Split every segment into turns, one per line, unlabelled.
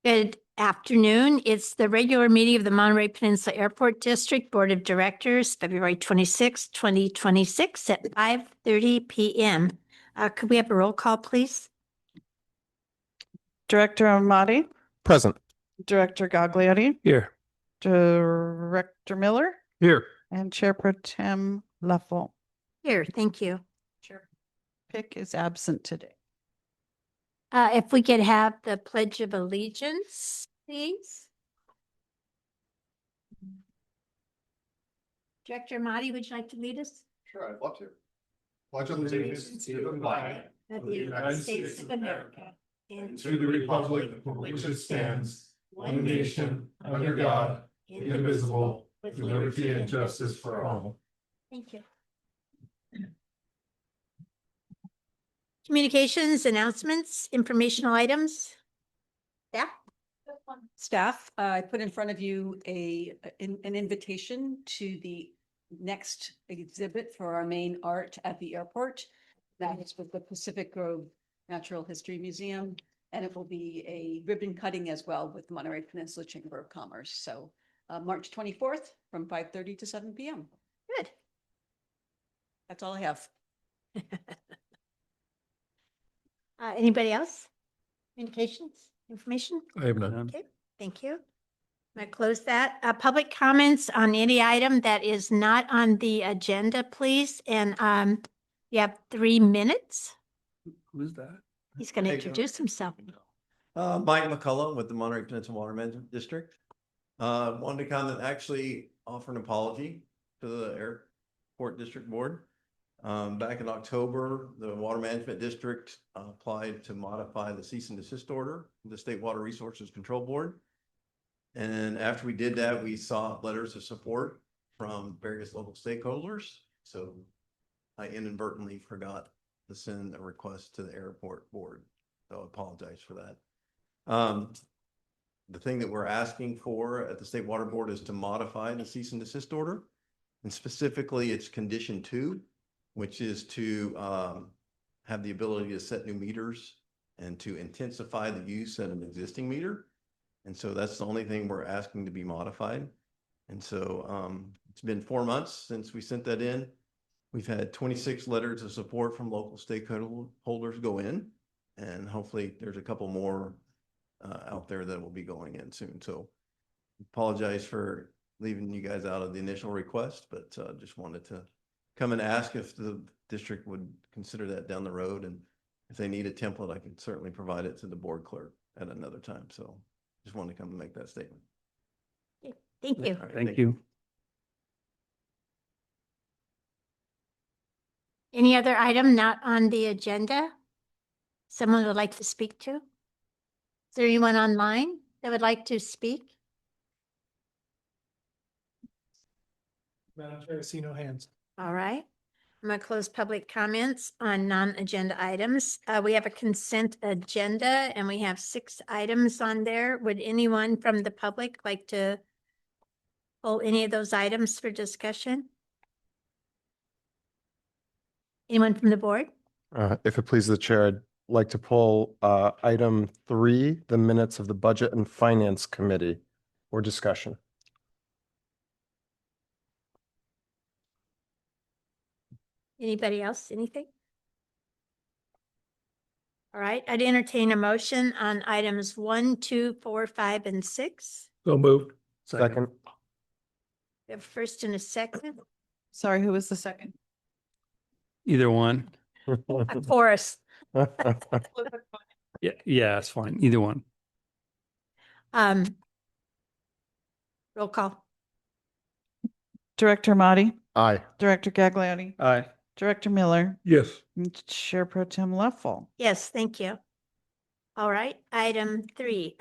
Good afternoon. It's the regular meeting of the Monterey Peninsula Airport District Board of Directors, February 26, 2026 at 5:30 p.m. Could we have a roll call, please?
Director Amati,
Present.
Director Gagliardi,
Here.
Director Miller,
Here.
and Chair Pro Tem Leffel.
Here, thank you.
Chair Pick is absent today.
If we could have the Pledge of Allegiance, please. Director Amati, would you like to lead us?
Sure, I'd love to. Pledge allegiance to the flag
Of the United States of America and
to the republic for which it stands, one nation, under God, indivisible, with liberty and justice for all.
Thank you. Communications, announcements, informational items. Yeah.
Staff, I put in front of you an invitation to the next exhibit for our main art at the airport. That is with the Pacific Grove Natural History Museum, and it will be a ribbon cutting as well with the Monterey Peninsula Chamber of Commerce. So March 24th from 5:30 to 7 p.m.
Good.
That's all I have.
Anybody else? Communications, information?
I have none.
Okay, thank you. I'm going to close that. Public comments on any item that is not on the agenda, please. And you have 3 minutes.
Who's that?
He's going to
Hey, Joe.
introduce himself.
Mike McCullough with the Monterey Peninsula Water Management District. Wanted to come and actually offer an apology to the Airport District Board. Back in October, the Water Management District applied to modify the cease and desist order, of the State Water Resources Control Board. And after we did that, we saw letters of support from various local stakeholders. So I inadvertently forgot to send a request to the airport board. So I apologize for that. The thing that we're asking for at the State Water Board is to modify the cease and desist order. And specifically, it's condition 2, which is to have the ability to set new meters and to intensify the use of an existing meter. And so that's the only thing we're asking to be modified. And so it's been 4 months since we sent that in. We've had 26 letters of support from local stakeholders go in, and hopefully there's a couple more out there that will be going in soon. So apologize for leaving you guys out of the initial request, but just wanted to come and ask if the district would consider that down the road. And if they need a template, I can certainly provide it to the board clerk at another time. So just wanted to come and make that statement.
Thank you.
All right,
Thank you.
Any other item not on the agenda? Someone would like to speak to? Is there anyone online that would like to speak?
Madam Chair, I see no hands.
All right. I'm going to close public comments on non-agenda items. We have a consent agenda and we have 6 items on there. Would anyone from the public like to pull any of those items for discussion? Anyone from the board?
If it pleases the chair, I'd like to pull item 3, the minutes of the Budget and Finance Committee for discussion.
Anybody else? Anything? All right. I'd entertain a motion on items 1, 2, 4, 5, and 6.
So moved. Second.
We have a first and a second.
Sorry, who was the second?
Either one.
A chorus.
Yeah, it's fine. Either one.
Roll call.
Director Amati,
Aye.
Director Gagliardi,
Aye.
Director Miller,
Yes.
and Chair Pro Tem Leffel.
Yes, thank you. All right. Item 3,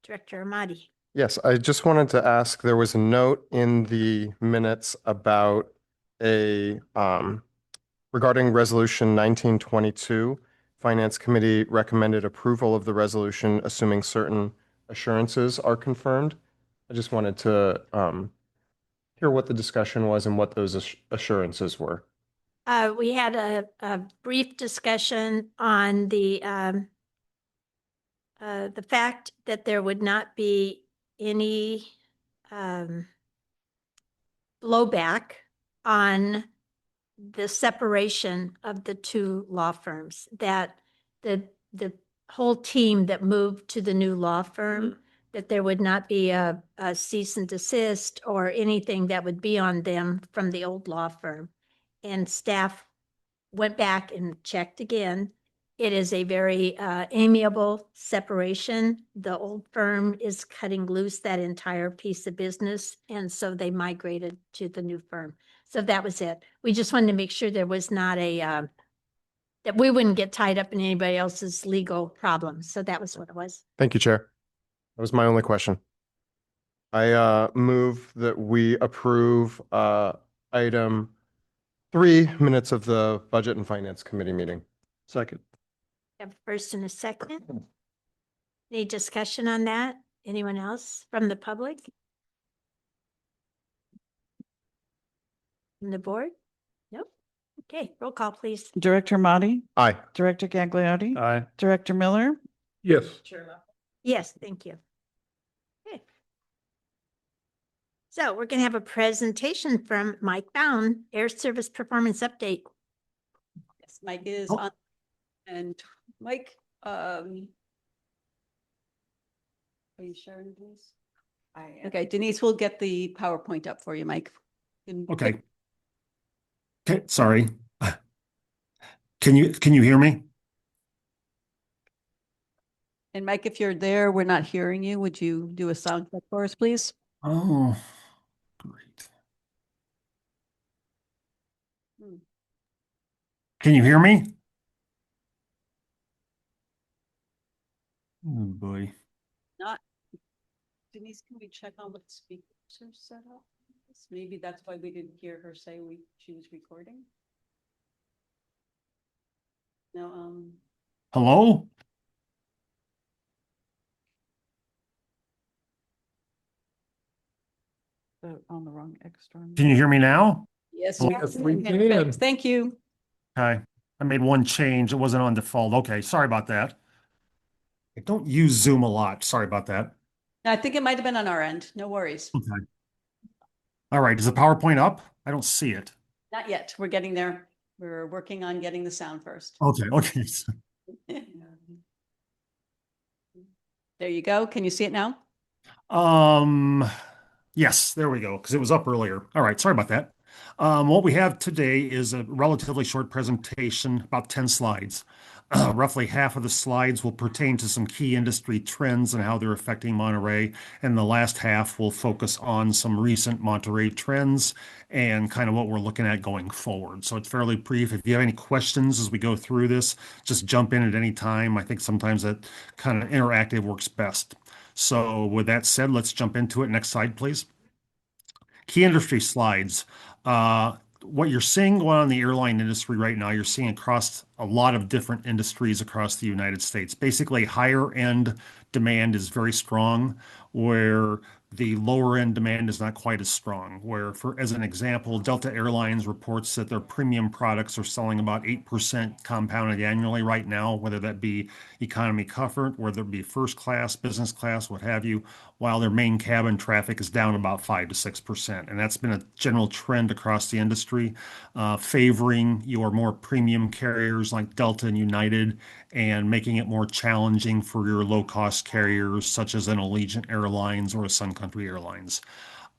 Director Amati.
Yes, I just wanted to ask, there was a note in the minutes about regarding resolution 1922. Finance Committee recommended approval of the resolution, assuming certain assurances are confirmed. I just wanted to hear what the discussion was and what those assurances were.
We had a brief discussion on the the fact that there would not be any blowback on the separation of the two law firms, that the whole team that moved to the new law firm, that there would not be a cease and desist or anything that would be on them from the old law firm. And staff went back and checked again. It is a very amiable separation. The old firm is cutting loose that entire piece of business, and so they migrated to the new firm. So that was it. We just wanted to make sure there was not that we wouldn't get tied up in anybody else's legal problems. So that was what it was.
Thank you, Chair. That was my only question. I move that we approve item 3, minutes of the Budget and Finance Committee meeting.
Second.
Have a first and a second. Any discussion on that? Anyone else from the public? From the board? Nope. Okay, roll call, please.
Director Motti,
Aye.
Director Gagliardi,
Aye.
Director Miller,
Yes.
Yes, thank you. Okay. So we're going to have a presentation from Mike Bound, Air Service Performance Update.
Yes, Mike is
Oh.
on, and Mike, are you sharing this? Okay, Denise will get the PowerPoint up for you, Mike. And-
Okay. Okay, sorry. Can you hear me?
And Mike, if you're there, we're not hearing you. Would you do a sound check for us, please?
Oh, great.
Hmm.
Can you hear me? Oh, boy.
Not. Denise, can we check on what speakers are set up? Maybe that's why we didn't hear her say she was recording. No,
Hello?
on the wrong extra.
Can you hear me now?
yes.
Yes, we
Okay,
can.
thank you.
Okay. I made one change. It wasn't on default. Okay, sorry about that. I don't use Zoom a lot. Sorry about that.
I think it might have been on our end. No worries.
Okay. All right. Is the PowerPoint up? I don't see it.
Not yet. We're getting there. We're working on getting the sound first.
Okay. Okay.
There you go. Can you see it now?
Yes, there we go, because it was up earlier. All right, sorry about that. What we have today is a relatively short presentation, about 10 slides. Roughly half of the slides will pertain to some key industry trends and how they're affecting Monterey, and the last half will focus on some recent Monterey trends and kind of what we're looking at going forward. So it's fairly brief. If you have any questions as we go through this, just jump in at any time. I think sometimes that kind of interactive works best. So with that said, let's jump into it. Next slide, please. Key industry slides. What you're seeing going on in the airline industry right now, you're seeing across a lot of different industries across the United States. Basically, higher end demand is very strong, where the lower end demand is not quite as strong. Where, for as an example, Delta Airlines reports that their premium products are selling about 8% compounded annually right now, whether that be economy comfort, whether it be first class, business class, what have you, while their main cabin traffic is down about 5 to 6%. And that's been a general trend across the industry, favoring your more premium carriers like Delta and United and making it more challenging for your low-cost carriers such as an Allegiant Airlines or a Sun Country Airlines.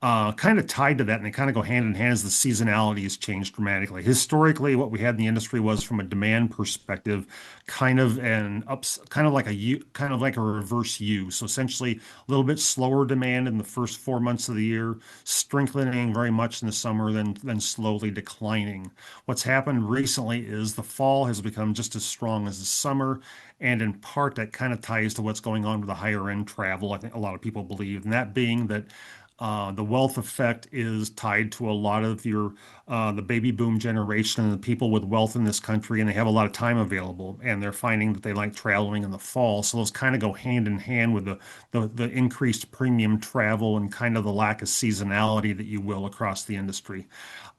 Kind of tied to that, and they kind of go hand in hand as the seasonality has changed dramatically. Historically, what we had in the industry was, from a demand perspective, kind of kind of like a U, kind of like a reverse U. So essentially, a little bit slower demand in the first 4 months of the year, strengthening very much in the summer, then slowly declining. What's happened recently is the fall has become just as strong as the summer, and in part that kind of ties to what's going on with the higher end travel. I think a lot of people believe, and that being that the wealth effect is tied to a lot of your the baby boom generation and the people with wealth in this country, and they have a lot of time available, and they're finding that they like traveling in the fall. So those kind of go hand in hand with the increased premium travel and kind of the lack of seasonality that you will across the industry.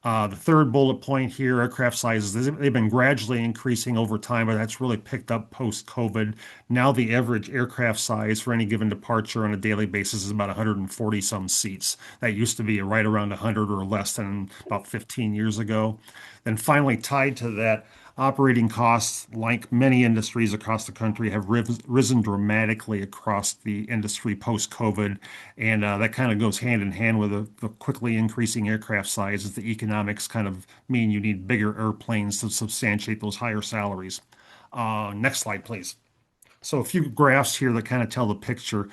The third bullet point here, aircraft sizes, they've been gradually increasing over time, but that's really picked up post-COVID. Now the average aircraft size for any given departure on a daily basis is about 140 some seats. That used to be right around 100 or less than about 15 years ago. Then finally tied to that, operating costs, like many industries across the country, have risen dramatically across the industry post-COVID. And that kind of goes hand in hand with the quickly increasing aircraft sizes. The economics kind of mean you need bigger airplanes to substantiate those higher salaries. Next slide, please. So a few graphs here that kind of tell the picture.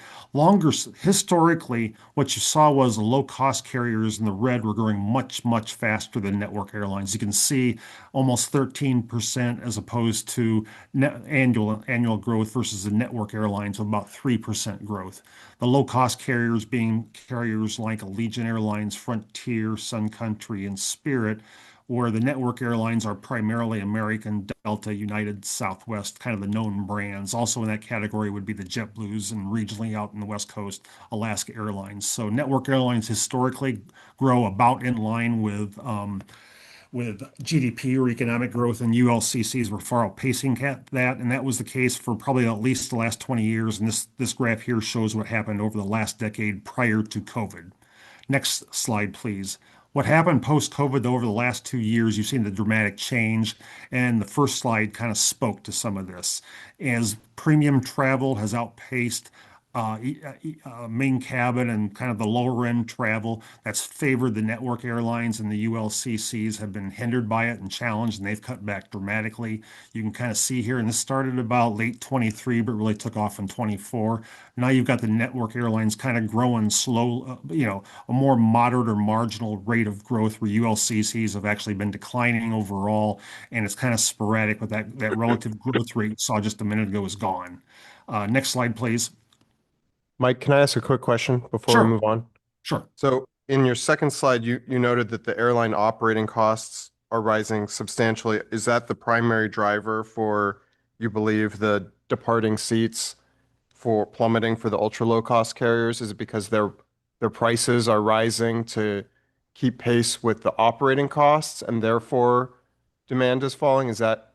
Historically, what you saw was the low-cost carriers in the red were growing much, much faster than network airlines. You can see almost 13% as opposed to annual growth versus the network airlines of about 3% growth. The low-cost carriers being carriers like Allegiant Airlines, Frontier, Sun Country, and Spirit, where the network airlines are primarily American, Delta, United, Southwest, kind of the known brands. Also in that category would be the JetBlues and regionally out in the West Coast, Alaska Airlines. So network airlines historically grow about in line with GDP or economic growth, and ULCCs were far outpacing that, and that was the case for probably at least the last 20 years. And this graph here shows what happened over the last decade prior to COVID. Next slide, please. What happened post-COVID over the last 2 years, you've seen the dramatic change, and the first slide kind of spoke to some of this. As premium travel has outpaced main cabin and kind of the lower end travel that's favored the network airlines, and the ULCCs have been hindered by it and challenged, and they've cut back dramatically. You can kind of see here, and this started about late 23, but really took off in 24. Now you've got the network airlines kind of growing slow, a more moderate or marginal rate of growth, where ULCCs have actually been declining overall, and it's kind of sporadic, but that relative growth rate you saw just a minute ago is gone. Next slide, please.
Mike, can I ask a quick question before we
Sure.
move on?
Sure.
So in your second slide, you noted that the airline operating costs are rising substantially. Is that the primary driver for, you believe, the departing seats for plummeting for the ultra low cost carriers? Is it because their prices are rising to keep pace with the operating costs and therefore demand is falling? Is that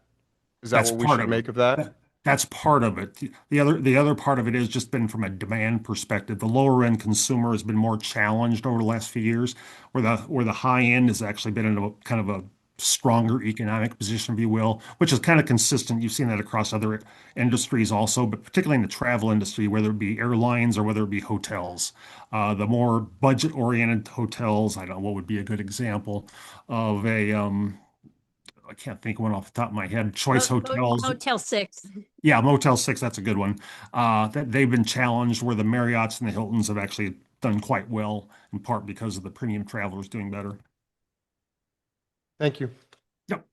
That's
what we
part
should
of it.
make of that?
That's part of it. The other part of it has just been from a demand perspective. The lower end consumer has been more challenged over the last few years, where the high end has actually been in a kind of a stronger economic position, if you will, which is kind of consistent. You've seen that across other industries also, but particularly in the travel industry, whether it be airlines or whether it be hotels. The more budget-oriented hotels, I don't know what would be a good example of I can't think of one off the top of my head. Choice hotels.
Motel 6.
Yeah, Motel 6, that's a good one. That they've been challenged, where the Marriotts and the Hiltons have actually done quite well, in part because of the premium travelers doing better.
Thank you.
Yep.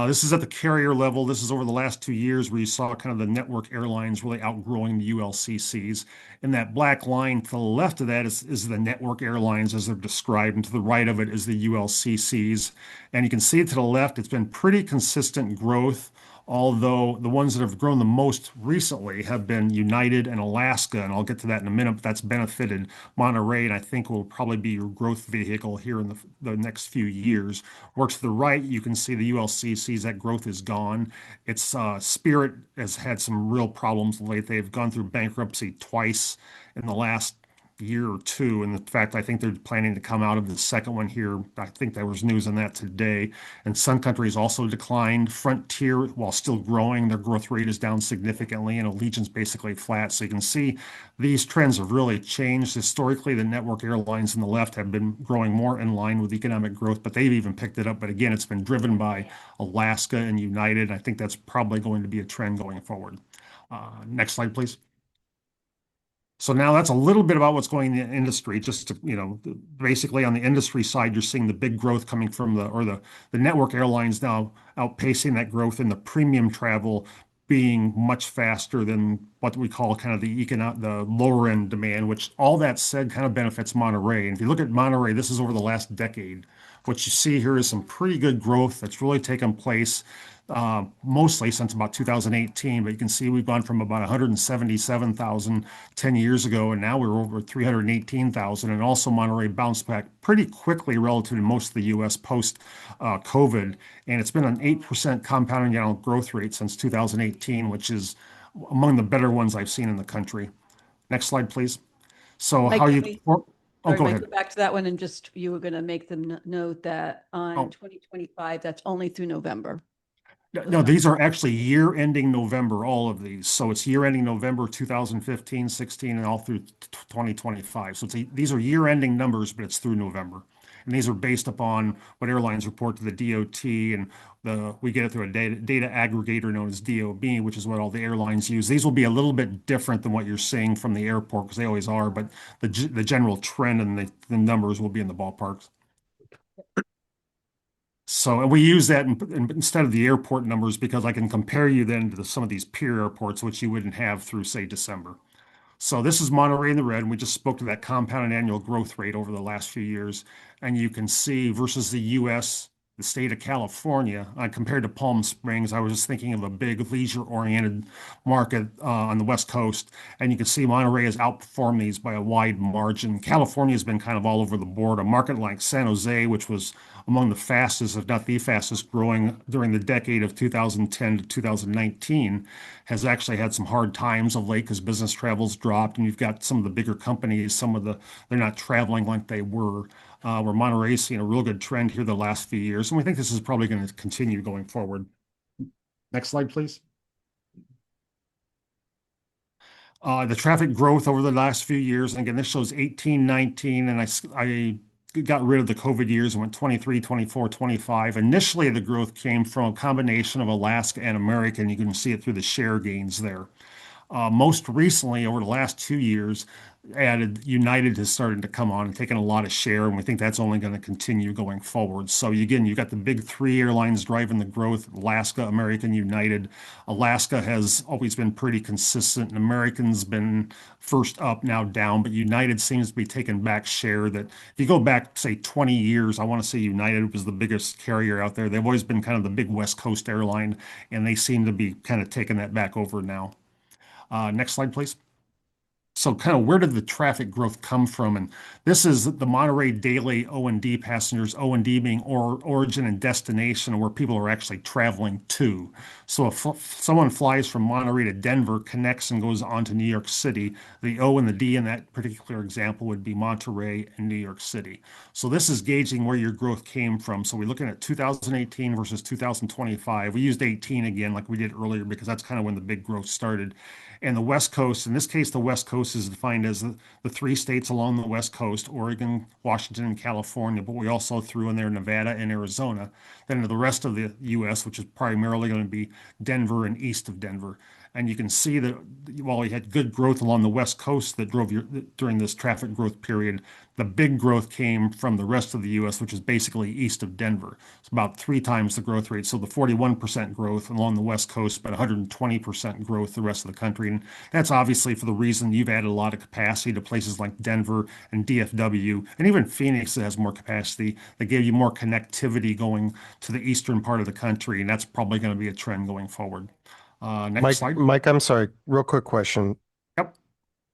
This is at the carrier level. This is over the last 2 years, where you saw kind of the network airlines really outgrowing the ULCCs. And that black line to the left of that is the network airlines as they're described, and to the right of it is the ULCCs. And you can see to the left, it's been pretty consistent growth, although the ones that have grown the most recently have been United and Alaska, and I'll get to that in a minute, but that's benefited Monterey, and I think will probably be your growth vehicle here in the next few years. Or to the right, you can see the ULCCs, that growth is gone. It's Spirit has had some real problems late. They've gone through bankruptcy twice in the last year or two. And in fact, I think they're planning to come out of the second one here. I think there was news on that today. And Sun Country has also declined. Frontier, while still growing, their growth rate is down significantly, and Allegiant's basically flat. So you can see these trends have really changed. Historically, the network airlines on the left have been growing more in line with economic growth, but they've even picked it up. But again, it's been driven by Alaska and United. I think that's probably going to be a trend going forward. Next slide, please. So now that's a little bit about what's going in the industry. Just to, basically on the industry side, you're seeing the big growth coming from the network airlines now outpacing that growth, in the premium travel being much faster than what we call kind of the lower end demand, which, all that said, kind of benefits Monterey. And if you look at Monterey, this is over the last decade, What you see here is some pretty good growth that's really taken place mostly since about 2018. But you can see we've gone from about 177,000 10 years ago, and now we're over 318,000. And also Monterey bounced back pretty quickly relative to most of the U.S. post COVID. And it's been an 8% compounding annual growth rate since 2018, which is among the better ones I've seen in the country. Next slide, please. So
Mike,
how
let
you,
me-
oh,
Sorry,
go
Mike,
ahead.
go back to that one and just, you were gonna make them note that
Oh.
on 2025, that's only through November.
No, these are actually year ending November, all of these. So it's year ending November 2015, 16, and all through 2025. So these are year ending numbers, but it's through November. And these are based upon what airlines report to the DOT, and we get it through a data aggregator known as DOB, which is what all the airlines use. These will be a little bit different than what you're seeing from the airport because they always are, but the general trend and the numbers will be in the ballparks. So, and we use that instead of the airport numbers because I can compare you then to some of these peer airports, which you wouldn't have through, say, December. So this is Monterey in the red, and we just spoke to that compounded annual growth rate over the last few years. And you can see versus the US, the state of California, compared to Palm Springs, I was just thinking of a big leisure-oriented market on the West Coast. And you can see Monterey has outperformed these by a wide margin. California has been kind of all over the board. A market like San Jose, which was among the fastest, if not the fastest growing during the decade of 2010 to 2019, has actually had some hard times of late because business travel's dropped, and you've got some of the bigger companies, they're not traveling like they were. Where Monterey's seen a real good trend here the last few years, and we think this is probably going to continue going forward. Next slide, please. The traffic growth over the last few years, and again, this shows 18, 19, and I got rid of the COVID years and went 23, 24, 25. Initially, the growth came from a combination of Alaska and American. You can see it through the share gains there. Most recently, over the last 2 years, added United has started to come on and taken a lot of share, and we think that's only going to continue going forward. So again, you've got the big three airlines driving the growth: Alaska, American, United. Alaska has always been pretty consistent, and American's been first up, now down, but United seems to be taking back share. That if you go back, say, 20 years, I want to say United was the biggest carrier out there. They've always been kind of the big West Coast airline, and they seem to be kind of taking that back over now. Next slide, please. So kind of where did the traffic growth come from? And this is the Monterey daily O&D passengers, O&D being origin and destination, where people are actually traveling to. So if someone flies from Monterey to Denver, connects and goes on to New York City, the O and the D in that particular example would be Monterey and New York City. So this is gauging where your growth came from. So we're looking at 2018 versus 2025. We used 18 again, like we did earlier, because that's kind of when the big growth started. And the West Coast, in this case, the West Coast is defined as the three states along the West Coast: Oregon, Washington, and California. But we also threw in there Nevada and Arizona. Then the rest of the U.S., which is primarily going to be Denver and east of Denver. And you can see that while we had good growth along the West Coast that drove during this traffic growth period, the big growth came from the rest of the U.S., which is basically east of Denver. It's about 3 times the growth rate. So the 41% growth along the West Coast, but 120% growth the rest of the country. And that's obviously for the reason you've added a lot of capacity to places like Denver and DFW, and even Phoenix that has more capacity, that gave you more connectivity going to the eastern part of the country. And that's probably going to be a trend going forward. Next slide.
Mike, I'm sorry, real quick question.
Yep.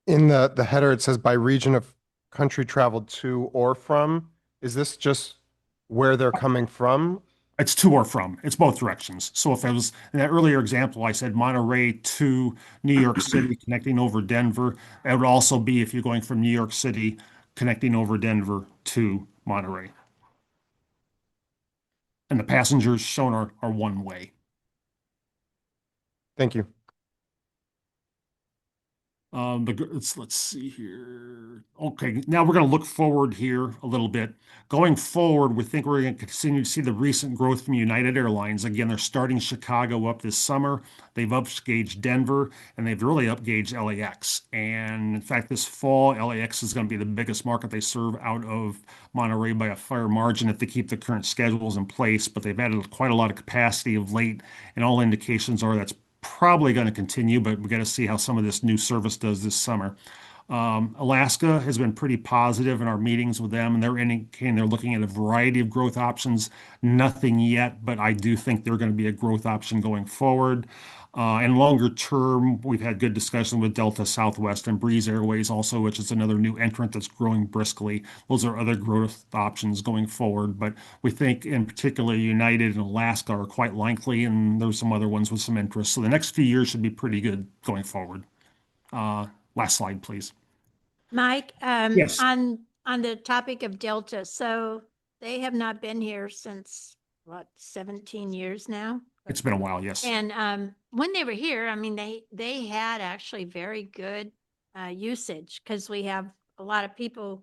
In the header, it says by region of country traveled to or from. Is this just where they're coming from?
It's to or from. It's both directions. So if I was in that earlier example, I said Monterey to New York City connecting over Denver. It would also be if you're going from New York City connecting over Denver to Monterey. And the passengers shown are one way.
Thank you.
Let's see here. Okay, now we're going to look forward here a little bit. Going forward, we think we're going to continue to see the recent growth from United Airlines. Again, they're starting Chicago up this summer. They've upgauged Denver, and they've really upgauged LAX. And in fact, this fall, LAX is going to be the biggest market they serve out of Monterey by a fair margin if they keep the current schedules in place. But they've added quite a lot of capacity of late, and all indications are that's probably going to continue, but we got to see how some of this new service does this summer. Alaska has been pretty positive in our meetings with them, and they're indicating they're looking at a variety of growth options. Nothing yet, but I do think they're going to be a growth option going forward. And longer term, we've had good discussion with Delta, Southwest, and Breeze Airways also, which is another new entrant that's growing briskly. Those are other growth options going forward, but we think in particular United and Alaska are quite likely, and there's some other ones with some interest. So the next few years should be pretty good going forward. Last slide, please.
Mike,
Yes.
on the topic of Delta, so they have not been here since, what, 17 years now?
It's been a while, yes.
And when they were here, I mean, they had actually very good usage because we have a lot of people,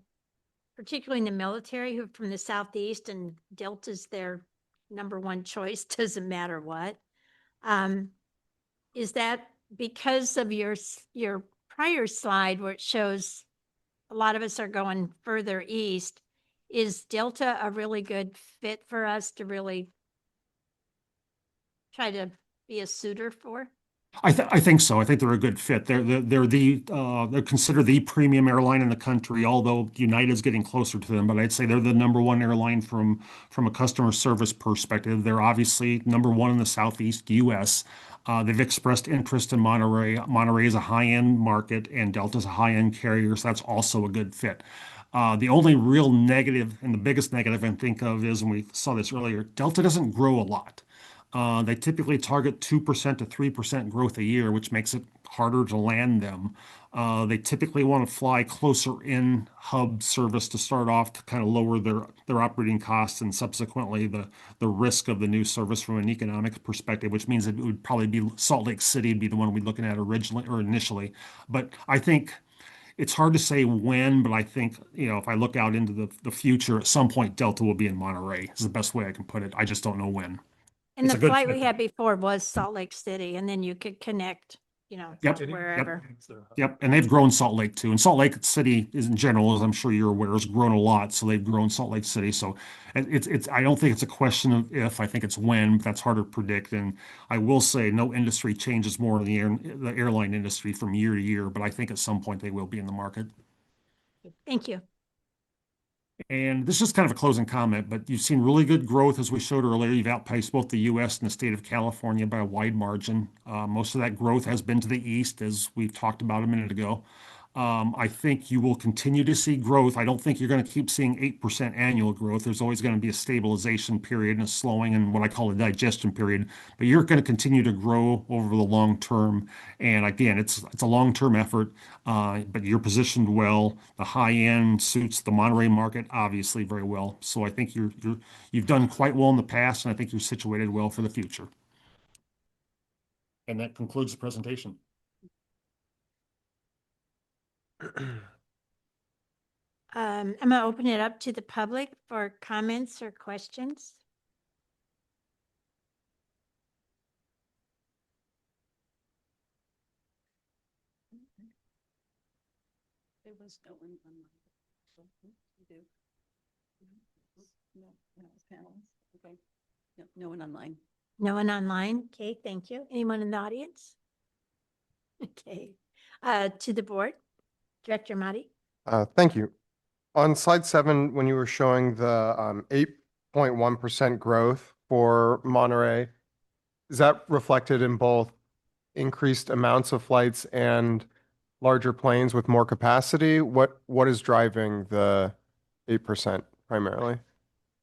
particularly in the military, who are from the Southeast, and Delta's their number one choice, doesn't matter what. Is that because of your prior slide where it shows a lot of us are going further east? Is Delta a really good fit for us to really try to be a suitor for?
I think so. I think they're a good fit. They're considered the premium airline in the country, although United's getting closer to them. But I'd say they're the number one airline from a customer service perspective. They're obviously number one in the Southeast U.S. They've expressed interest in Monterey. Monterey is a high-end market, and Delta's a high-end carrier, so that's also a good fit. The only real negative, and the biggest negative I can think of is, and we saw this earlier, Delta doesn't grow a lot. They typically target 2% to 3% growth a year, which makes it harder to land them. They typically want to fly closer in hub service to start off to kind of lower their operating costs and subsequently the risk of the new service from an economic perspective, which means it would probably be Salt Lake City would be the one we're looking at originally or initially. But I think it's hard to say when, but I think, if I look out into the future, at some point Delta will be in Monterey is the best way I can put it. I just don't know when.
And
It's
the
a good
flight we
fit.
had before was Salt Lake City, and then you could connect,
Yep.
to wherever.
Yep, and they've grown Salt Lake too. And Salt Lake City is in general, as I'm sure you're aware, has grown a lot. So they've grown Salt Lake City. So it's I don't think it's a question of if, I think it's when. That's hard to predict. And I will say no industry changes more in the airline industry from year to year, but I think at some point they will be in the market.
Thank you.
And this is kind of a closing comment, but you've seen really good growth as we showed earlier. You've outpaced both the US and the state of California by a wide margin. Most of that growth has been to the east, as we've talked about a minute ago. I think you will continue to see growth. I don't think you're going to keep seeing 8% annual growth. There's always going to be a stabilization period and a slowing and what I call a digestion period. But you're going to continue to grow over the long term. And again, it's a long-term effort, but you're positioned well. The high end suits the Monterey market obviously very well. So I think you've done quite well in the past, and I think you're situated well for the future. And that concludes the presentation.
I'm going to open it up to the public for comments or questions.
There was no one online. You do. No, it's panelists. Okay. No one online.
No one online? Okay, thank you. Anyone in the audience? Okay. To the board, Director Mahdi.
Thank you. On slide 7, when you were showing the 8.1% growth for Monterey, is that reflected in both increased amounts of flights and larger planes with more capacity? What is driving the 8% primarily?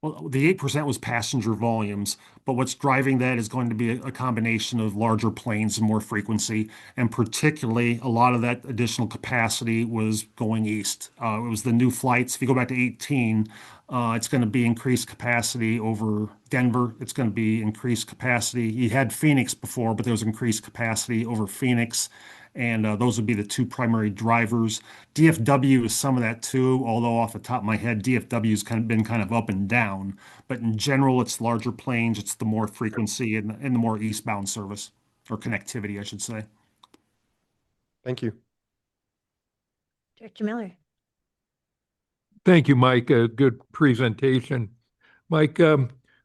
Well, the 8% was passenger volumes, but what's driving that is going to be a combination of larger planes and more frequency. And particularly, a lot of that additional capacity was going east. It was the new flights. If you go back to 18, it's going to be increased capacity over Denver. It's going to be increased capacity. You had Phoenix before, but there was increased capacity over Phoenix. And those would be the two primary drivers. DFW is some of that too, although off the top of my head, DFW has been kind of up and down. But in general, it's larger planes, it's the more frequency and the more eastbound service or connectivity, I should say.
Thank you.
Director Miller.
Thank you, Mike. A good presentation. Mike,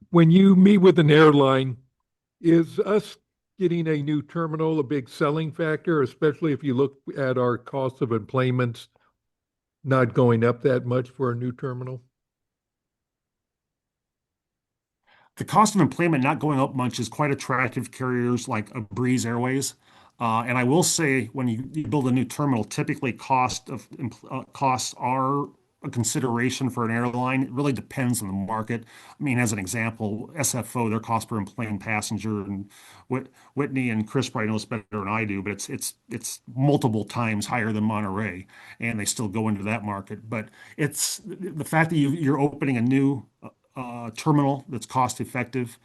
when you meet with an airline, is us getting a new terminal a big selling factor, especially if you look at our cost of employments not going up that much for a new terminal?
The cost of employment not going up much is quite attractive to carriers like a Breeze Airways. And I will say, when you build a new terminal, typically costs are a consideration for an airline. It really depends on the market. I mean, as an example, SFO, their cost per enplaned passenger, and Whitney and Chris probably knows better than I do, but it's multiple times higher than Monterey, and they still go into that market. But it's the fact that you're opening a new terminal that's cost effective,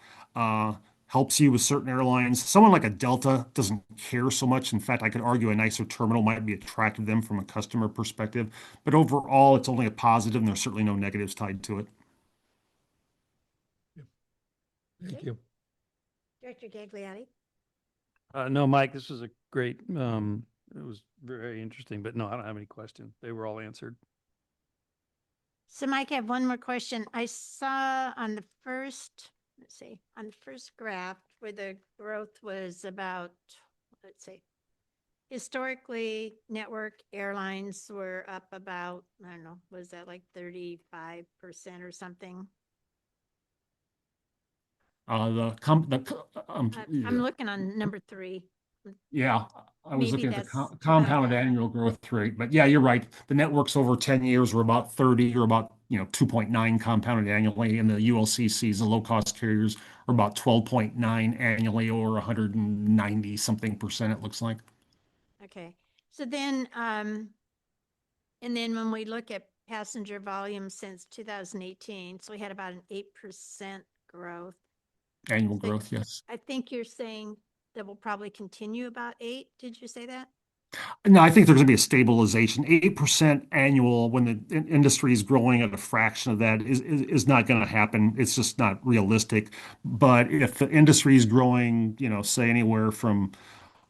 helps you with certain airlines. Someone like a Delta doesn't care so much. In fact, I could argue a nicer terminal might be attractive to them from a customer perspective. But overall, it's only a positive, and there's certainly no negatives tied to it.
Thank you.
Director Gagliardi?
No, Mike, this was a great, it was very interesting, but no, I don't have any questions. They were all answered.
So Mike, I have one more question. I saw on the first, let's see, on the first graph where the growth was about, let's see, historically, network airlines were up about, I don't know, was that like 35% or something? I'm looking on number 3.
Yeah, I was
Maybe
looking at the
that's about
compounded
that.
annual growth rate, but yeah, you're right. The networks over 10 years were about 30, or about, 2.9 compounded annually, and the ULCCs, the low-cost carriers, are about 12.9 annually, or 190 something percent, it looks like.
Okay. So then, and then when we look at passenger volume since 2018, so we had about an 8% growth.
Annual
So
growth, yes.
I think you're saying that will probably continue about 8. Did you say that?
No, I think there's going to be a stabilization. 8% annual when the industry is growing at a fraction of that is not going to happen. It's just not realistic. But if the industry is growing, say anywhere from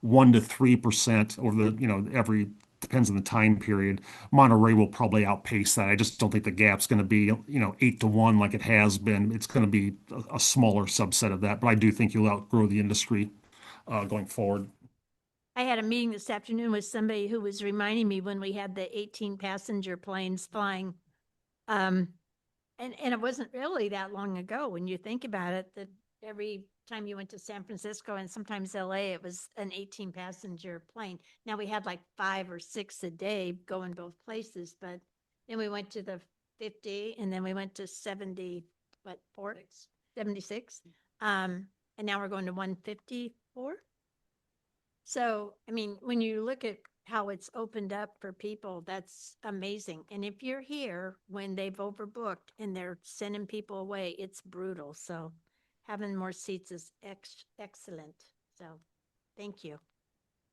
1 to 3% over the, every, depends on the time period, Monterey will probably outpace that. I just don't think the gap's going to be, 8 to 1 like it has been. It's going to be a smaller subset of that. But I do think you'll outgrow the industry going forward.
I had a meeting this afternoon with somebody who was reminding me when we had the 18 passenger planes flying. And it wasn't really that long ago when you think about it, that every time you went to San Francisco and sometimes LA, it was an 18 passenger plane. Now we had like 5 or 6 a day going both places, but then we went to the 50 and then we went to 70, what, 76. And now we're going to 154. So, I mean, when you look at how it's opened up for people, that's amazing. And if you're here when they've overbooked and they're sending people away, it's brutal. So having more seats is excellent. So thank you.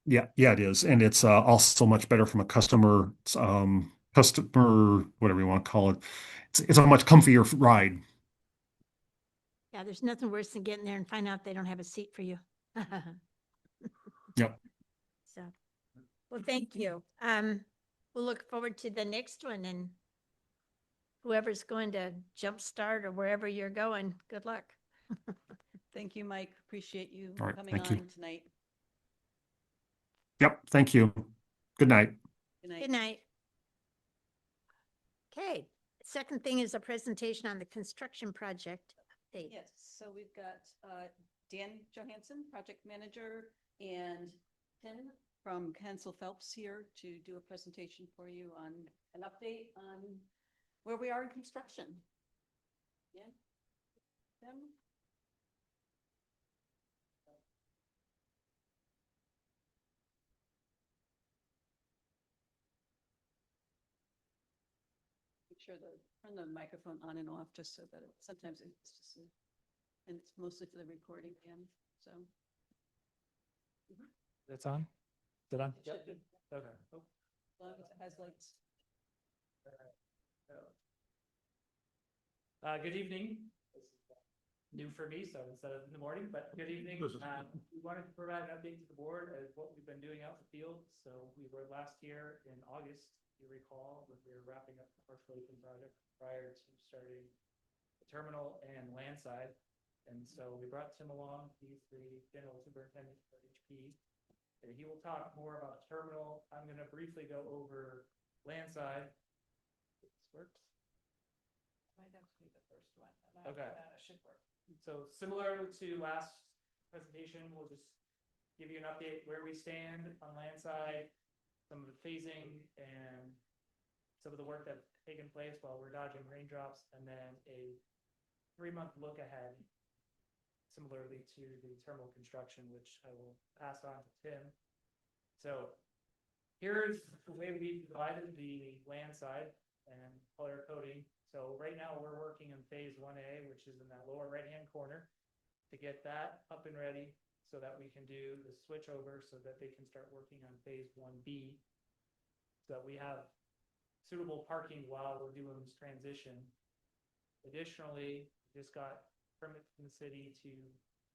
Yeah, it is. And it's also much better from a customer, whatever you want to call it. It's a much comfier ride.
Yeah, there's nothing worse than getting there and find out they don't have a seat for you.
Yep.
So, well, thank you. We'll look forward to the next one, and whoever's going to Jumpstart or wherever you're going, good luck.
Thank you, Mike. Appreciate you
All right,
coming
thank you.
on tonight.
Yep. Thank you. Good night.
Good night.
Good night. Okay, second thing is a presentation on the construction project update.
Yes, so we've got Dan Johansson, project manager, and Tim from Hansel Phelps here to do a presentation for you on an update on where we are in construction. Yeah. Tim? Make sure to turn the microphone on and off just so that sometimes it's just, and it's mostly for the recording again, so.
That's on? Is it on?
It should be.
Okay.
As long as it has lights.
Good evening. This is new for me, so instead of in the morning, but good evening. We wanted to provide an update to the board as what we've been doing out in the field. So we were last year in August, you recall, when we were wrapping up the parcel project prior to starting the terminal and land side. And so we brought Tim along, he's the general superintendent for HP. And he will talk more about terminal. I'm gonna briefly go over landside. This works.
Might actually be the first one.
Okay.
That should work.
So similar to last presentation, we'll just give you an update where we stand on landside, some of the phasing and some of the work that's taken place while we're dodging raindrops, and then a 3-month look ahead, similarly to the terminal construction, which I will pass on to Tim. So here's the way we divided the land side and color coding. So right now we're working on phase 1A, which is in that lower right-hand corner, to get that up and ready so that we can do the switch over so that they can start working on phase 1B. So that we have suitable parking while we're doing this transition. Additionally, just got permit from the city to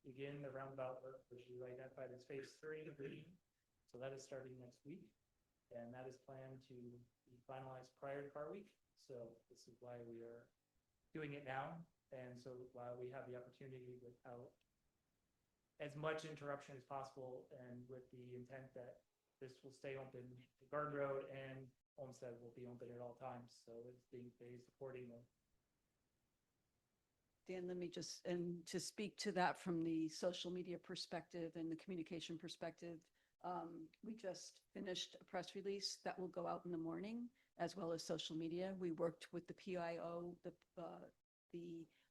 begin the roundabout work, which we identified as phase 3 of the. So that is starting next week. And that is planned to be finalized prior to Car Week. So this is why we are doing it now. And so while we have the opportunity without as much interruption as possible, and with the intent that this will stay open, the Garden Road and Olmsted will be open at all times. So it's being phased accordingly.
Dan, let me just, and to speak to that from the social media perspective and the communication perspective, we just finished a press release that will go out in the morning, as well as social media. We worked with the PIO, the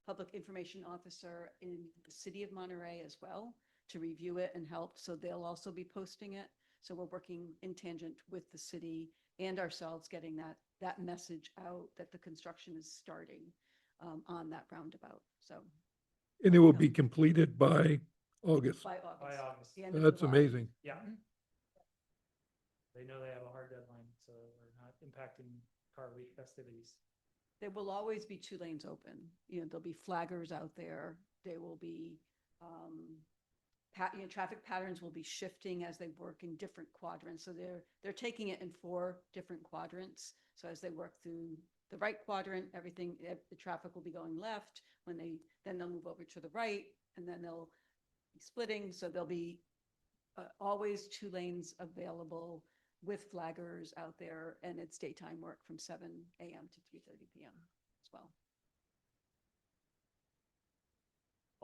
Public Information Officer in the city of Monterey as well, to review it and help. So they'll also be posting it. So we're working in tangent with the city and ourselves, getting that message out that the construction is starting on that roundabout. So
And it will be completed by August.
by August.
By August.
the end of
That's
July.
amazing.
Yeah. They know they have a hard deadline, so we're not impacting Car Week festivities.
There will always be 2 lanes open. You know, there'll be flaggers out there. There will be, traffic patterns will be shifting as they work in different quadrants. So they're taking it in 4 different quadrants. So as they work through the right quadrant, the traffic will be going left. Then they'll move over to the right, and then they'll be splitting. So there'll be always 2 lanes available with flaggers out there, and it's daytime work from 7 a.m. to 3:30 p.m. as well.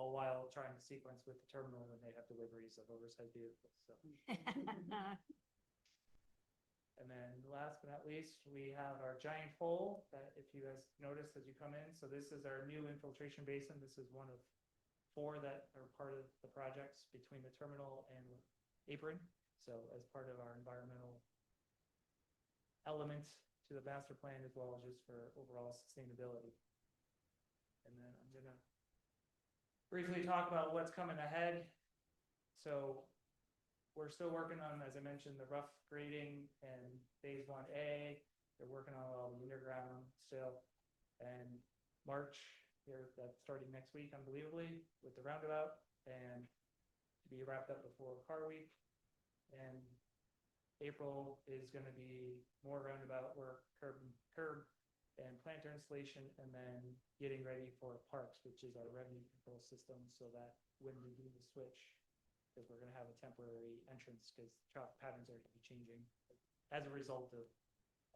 All while trying to sequence with the terminal when they have deliveries of oversized vehicles, so. And then last but not least, we have our giant hole that, if you guys noticed as you come in, so this is our new infiltration basin. This is one of 4 that are part of the projects between the terminal and apron. So as part of our environmental element to the master plan, as well as just for overall sustainability. And then I'm gonna briefly talk about what's coming ahead. So we're still working on, as I mentioned, the rough grading and phase 1A. They're working on all the underground still. And March here, that's starting next week, unbelievably, with the roundabout, and to be wrapped up before Car Week. And April is going to be more roundabout work, curb and planter installation, and then getting ready for parks, which is our revenue control system, so that when we do the switch, because we're going to have a temporary entrance, because traffic patterns are going to be changing as a result of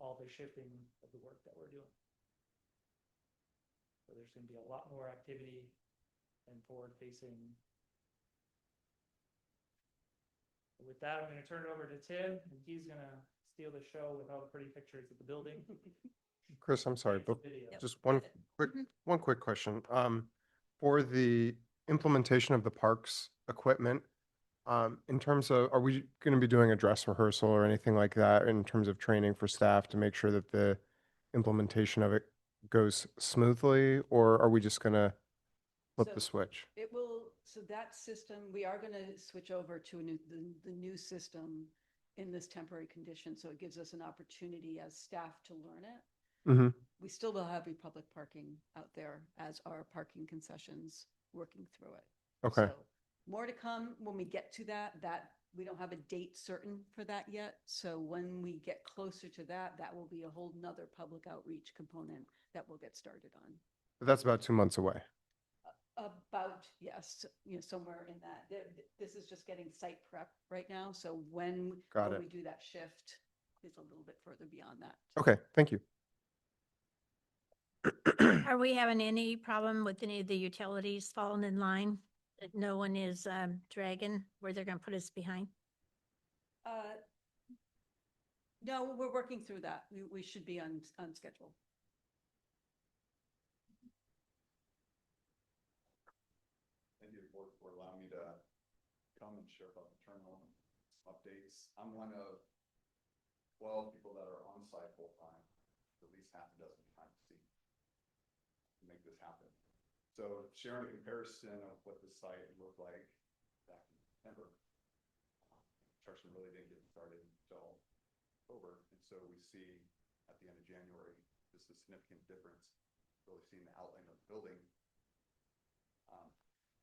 all the shifting of the work that we're doing. So there's going to be a lot more activity and forward-facing. With that, I'm going to turn it over to Tim, and he's going to steal the show with all the pretty pictures of the building.
Chris, I'm sorry, but
Video.
just one quick question. For the implementation of the parks equipment, in terms of, are we going to be doing a dress rehearsal or anything like that in terms of training for staff to make sure that the implementation of it goes smoothly, or are we just going to flip the
So
switch?
It will, so that system, we are going to switch over to the new system in this temporary condition. So it gives us an opportunity as staff to learn it.
Mm-hmm.
We still will have Republic parking out there as our parking concessions working through it.
Okay.
So more to come when we get to that we don't have a date certain for that yet. So when we get closer to that will be a whole nother public outreach component that we'll get started on.
But that's about 2 months away.
About, yes, somewhere in that. This is just getting site prep right now, so when
Got
when
it.
we do that shift is a little bit further beyond that.
Okay, thank you.
Are we having any problem with any of the utilities falling in line? That no one is dragging where they're gonna put us behind?
No, we're working through that. We should be on schedule.
Thank you, board, for allowing me to come and share about the terminal updates. I'm one of 12 people that are on site full time, at least half a dozen times a week to make this happen. So sharing a comparison of what the site looked like back in September. Construction really didn't get started until October, and so we see at the end of January just a significant difference. Really seeing the outline of the building.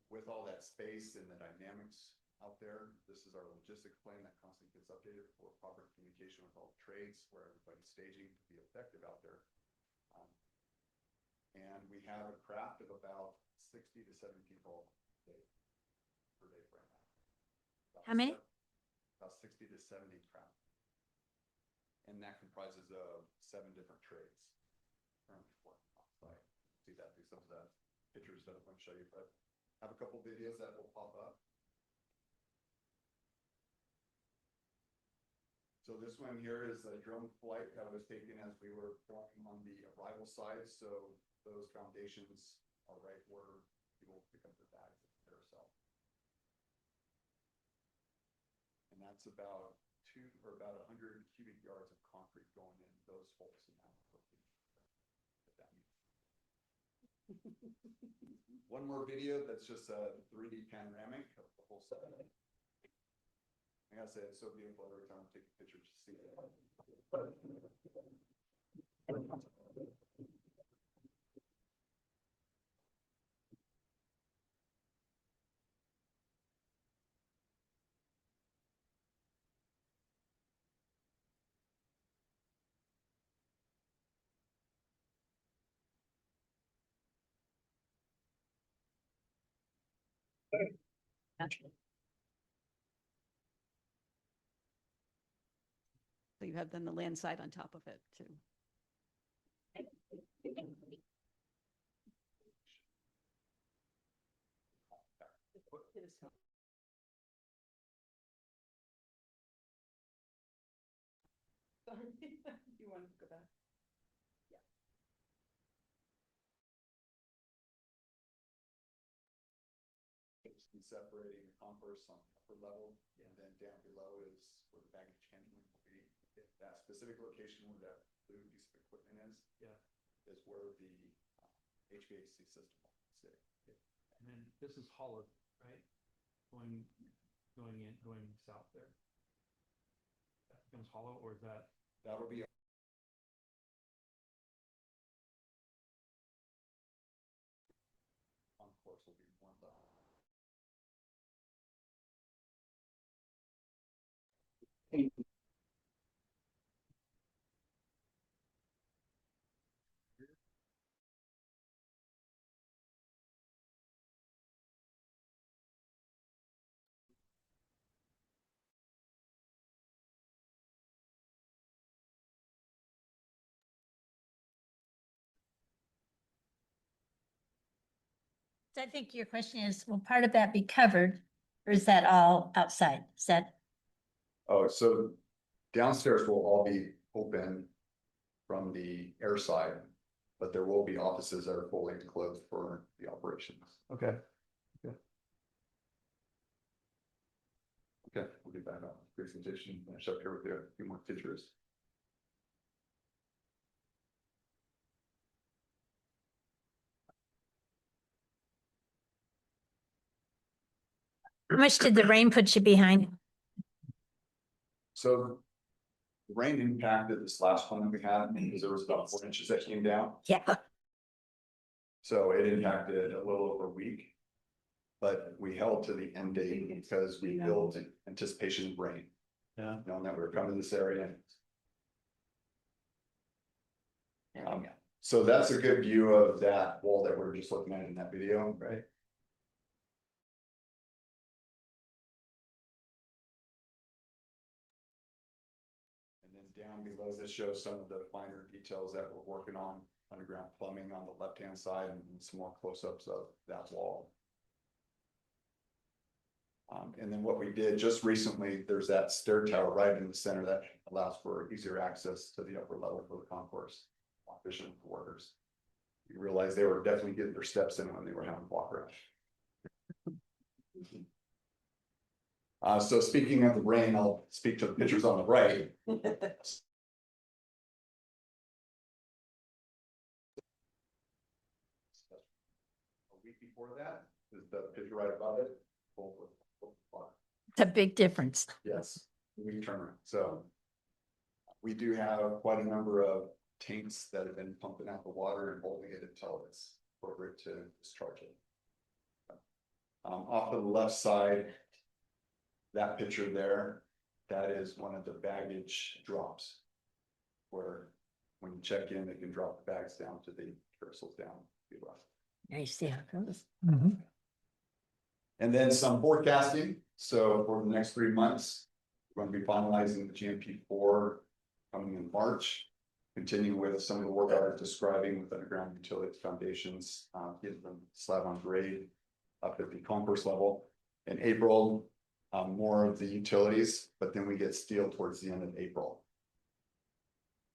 With all that space and the dynamics out there, this is our logistics plan that constantly gets updated for proper communication with all trades, where everybody's staging to be effective out there. And we have a craft of about 60 to 70 people per day right now.
How many?
About 60 to 70 craft. And that comprises of 7 different trades. Currently working on site. See that through some of the pictures that I'm going to show you, but I have a couple videos that will pop up. So this one here is a drone flight that was taken as we were flying on the arrival side. So those foundations are right where people pick up their bags at the carousel. And that's about 100 cubic yards of concrete going in those holes in that. What that means. One more video that's just a 3D panoramic of the whole set. I gotta say, it's so beautiful every time I take a picture to see it.
So you have then the land side on top of it too. Sorry, you want to go back? Yeah.
It's separating the concourse on the upper level, and then down below is where the baggage handling will be. That specific location where that blue piece of equipment is where the HVAC system will sit.
And then this is hollow, right? Going south there. That becomes hollow, or is that?
That'll be concourse will be one level.
So I think your question is, will part of that be covered or is that all outside? Is that?
Oh, so downstairs will all be open from the air side, but there will be offices that are fully enclosed for the operations.
Okay.
Okay, we'll get back on presentation, finish up here with a few more pictures.
How much did the rain put you behind?
So the rain impacted this last one that we had because there was about 4 inches that came down.
Yeah.
So it impacted a little over a week. But we held to the end date because we built in anticipation of rain.
Yeah.
Knowing that we were coming to this area. So that's a good view of that wall that we were just looking at in that video.
Right.
down below, this shows some of the finer details that we're working on, underground plumbing on the left-hand side and some more close-ups of that wall. And then what we did just recently, there's that stair tower right in the center that allows for easier access to the upper level for the concourse, efficient for workers. You realize they were definitely getting their steps in when they were having walk rush. So speaking of the rain, I'll speak to the pictures on the right. A week before that is the picture right above it.
It's a big difference.
Yes, we turn. So we do have quite a number of tanks that have been pumping out the water and holding it until it's appropriate to discharge it. Off to the left side, that picture there, that is one of the baggage drops. Where when you check in, they can drop the bags down to the carousels down.
I see how it goes.
And then some forecasting. So for the next 3 months, we're going to be finalizing the GMP4 coming in March. Continuing with some of the work I was describing with underground utility foundations, getting them slab on grade up at the concourse level. In April, more of the utilities, but then we get steel towards the end of April.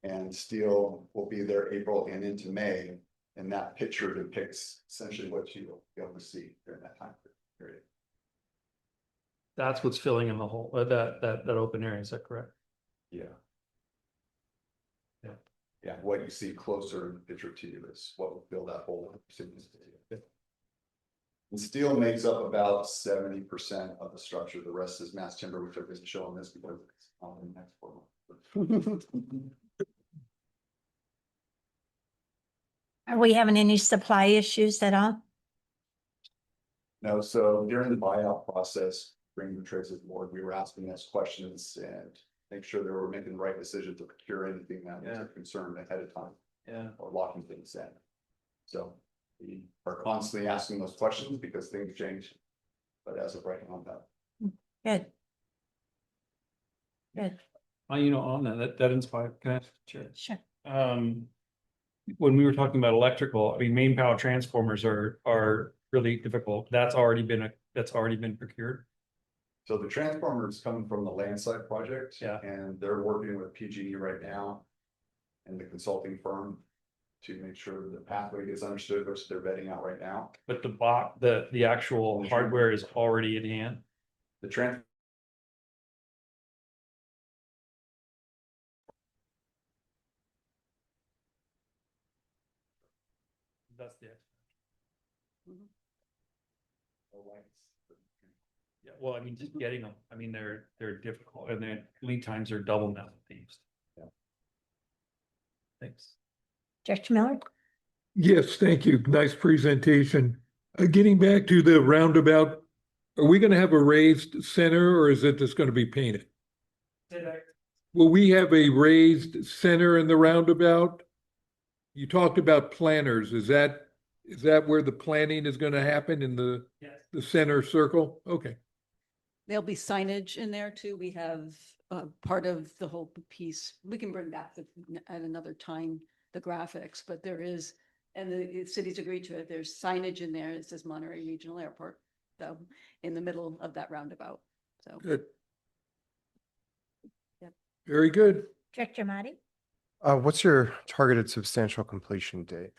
And steel will be there April and into May. And that picture depicts essentially what you'll be able to see during that time period.
That's what's filling in the hole, that open area, is that correct?
Yeah.
Yeah.
Yeah, what you see closer in the picture to you is what will fill that hole. And steel makes up about 70% of the structure. The rest is mass timber, which I isn't showing this because it's on the next photo.
Are we having any supply issues at all?
No, so during the buyout process, bringing the trades to the board, we were asking us questions and make sure they were making the right decision to procure anything that was a concern ahead of time.
Yeah.
Or locking things in. So we are constantly asking those questions because things change. But as of right now, that.
Good. Good,
On that inspired, can I ask, Chair?
sure.
When we were talking about electrical, I mean, main power transformers are really difficult. That's already been procured.
So the transformer is coming from the landside project.
Yeah.
And they're working with PG right now. And the consulting firm to make sure the pathway is understood, which they're vetting out right now.
But the actual hardware is already in hand.
The trans.
That's the. Yeah, well, I mean, just getting them, I mean, they're difficult and their lead times are double now with these.
Yeah.
Thanks.
Director Miller?
Yes, thank you. Nice presentation. Getting back to the roundabout, are we going to have a raised center or is it just going to be painted? Will we have a raised center in the roundabout? You talked about planters. Is that where the planting is going to happen in the center circle? Okay.
There'll be signage in there too. We have part of the whole piece. We can bring back at another time the graphics, but there is, and the city's agreed to it. There's signage in there. It says Monterey Regional Airport, so in the middle of that roundabout. So
Good.
Yep.
Very good.
Director Marty?
What's your targeted substantial completion date?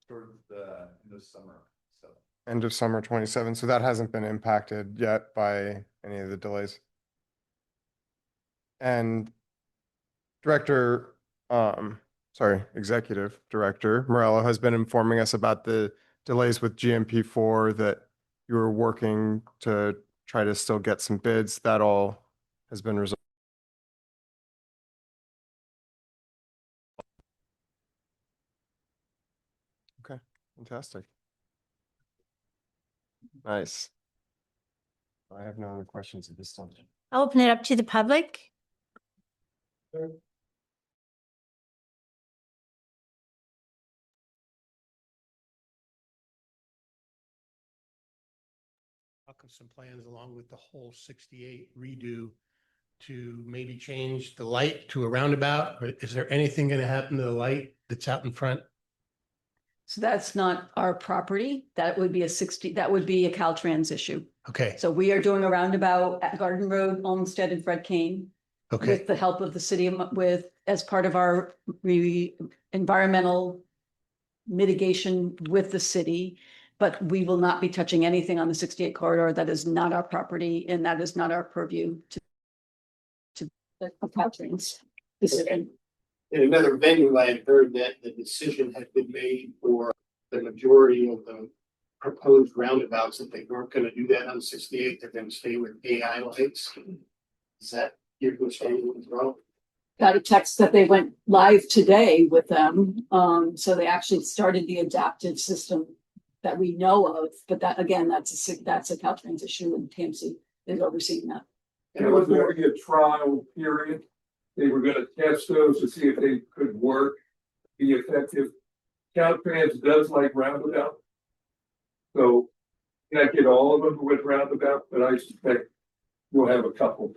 Toward the end of summer. So
End of summer 27. So that hasn't been impacted yet by any of the delays. And Executive Director Morello has been informing us about the delays with GMP4 that you were working to try to still get some bids. That all has been resolved. Okay, fantastic. Nice. I have no other questions at this time.
I'll open it up to the public.
Some plans along with the whole 68 redo to maybe change the light to a roundabout? Or is there anything going to happen to the light that's out in front?
So that's not our property. That would be that would be a Caltrans issue.
Okay,
So we are doing a roundabout at Garden Road, Olmsted and Fred Kane.
okay,
With the help of the city as part of our environmental mitigation with the city. But we will not be touching anything on the 68 corridor. That is not our property and that is not our purview to the Caltrans decision.
in another venue, I had heard that the decision had been made for the majority of the proposed roundabouts, that they weren't gonna do that on 68, they're gonna stay with AI lights. Is that your understanding as well?
Got a text that they went live today with them. So they actually started the adaptive system that we know of, but that, again, that's a Caltrans issue and TMC is overseeing that.
And it was going to be a trial period. They were going to test those to see if they could work, be effective. Caltrans does like roundabout. So you can't get all of them with roundabout, but I suspect we'll have a couple.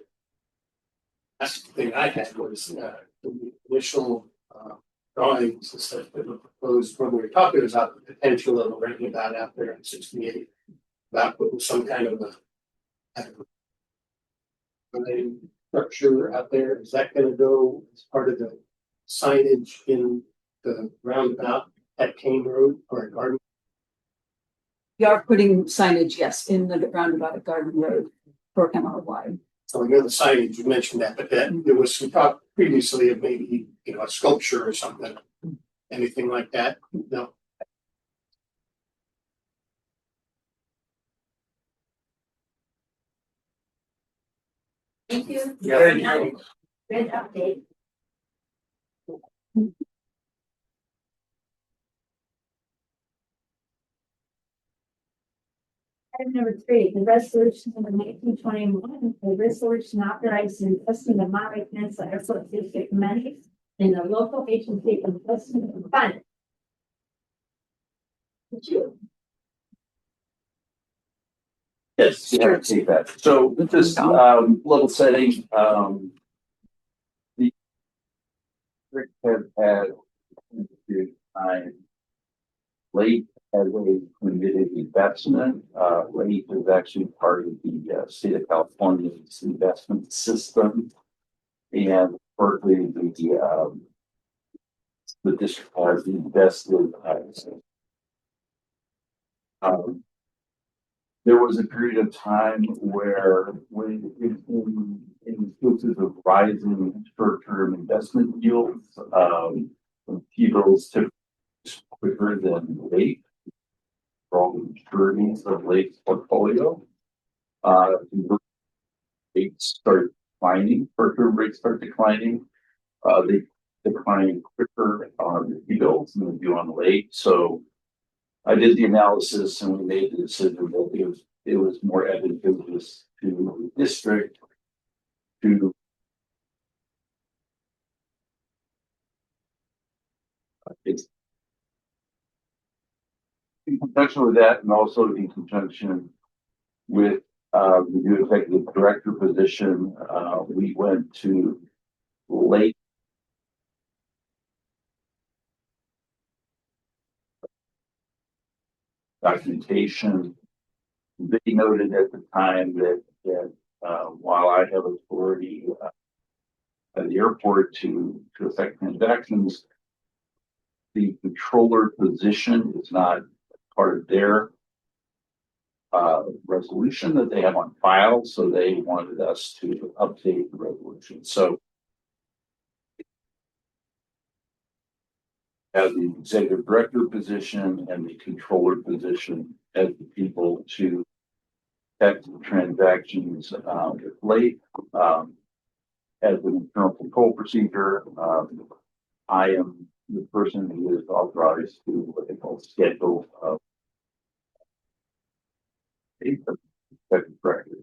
That's the thing I had was the initial drawings that were proposed when we were talking about the potential of a roundabout out there in 68. About putting some kind of a structure out there. Is that going to go as part of the signage in the roundabout at Kane Road or at Garden?
We are putting signage, yes, in the roundabout at Garden Road for MRY.
So I know the signage, you mentioned that, but that there was some talk previously of maybe, a sculpture or something. Anything like that? No.
Thank you.
Yeah.
Good update. Item number 3, the resolution number 1921, a resolution authorizing investing of Monterey Peninsula Airport District money in the local agency investment fund. Did you?
Yes, you have to take that. So this is level setting. The district has had time late as a committed investment. Late is actually part of the state of California's investment system, and Berkeley, the district has invested. There was a period of time where in cases of rising short-term investment yields, T-bills typically quicker than late for all the maturities of late's portfolio. Rates start declining, short-term rates start declining. They decline quicker on the T-bills than they do on late. So I did the analysis and we made the decision that it was more advantageous to the district to in conjunction with that, and also in conjunction with the new executive director position, we went to late documentation. They noted at the time that while I have authority at the airport to affect transactions, the controller position is not part of their resolution that they have on file, so they wanted us to update the resolution. So as the executive director position and the controller position as the people to protect transactions late as an internal control procedure. I am the person who is authorized to what they call schedule executive director.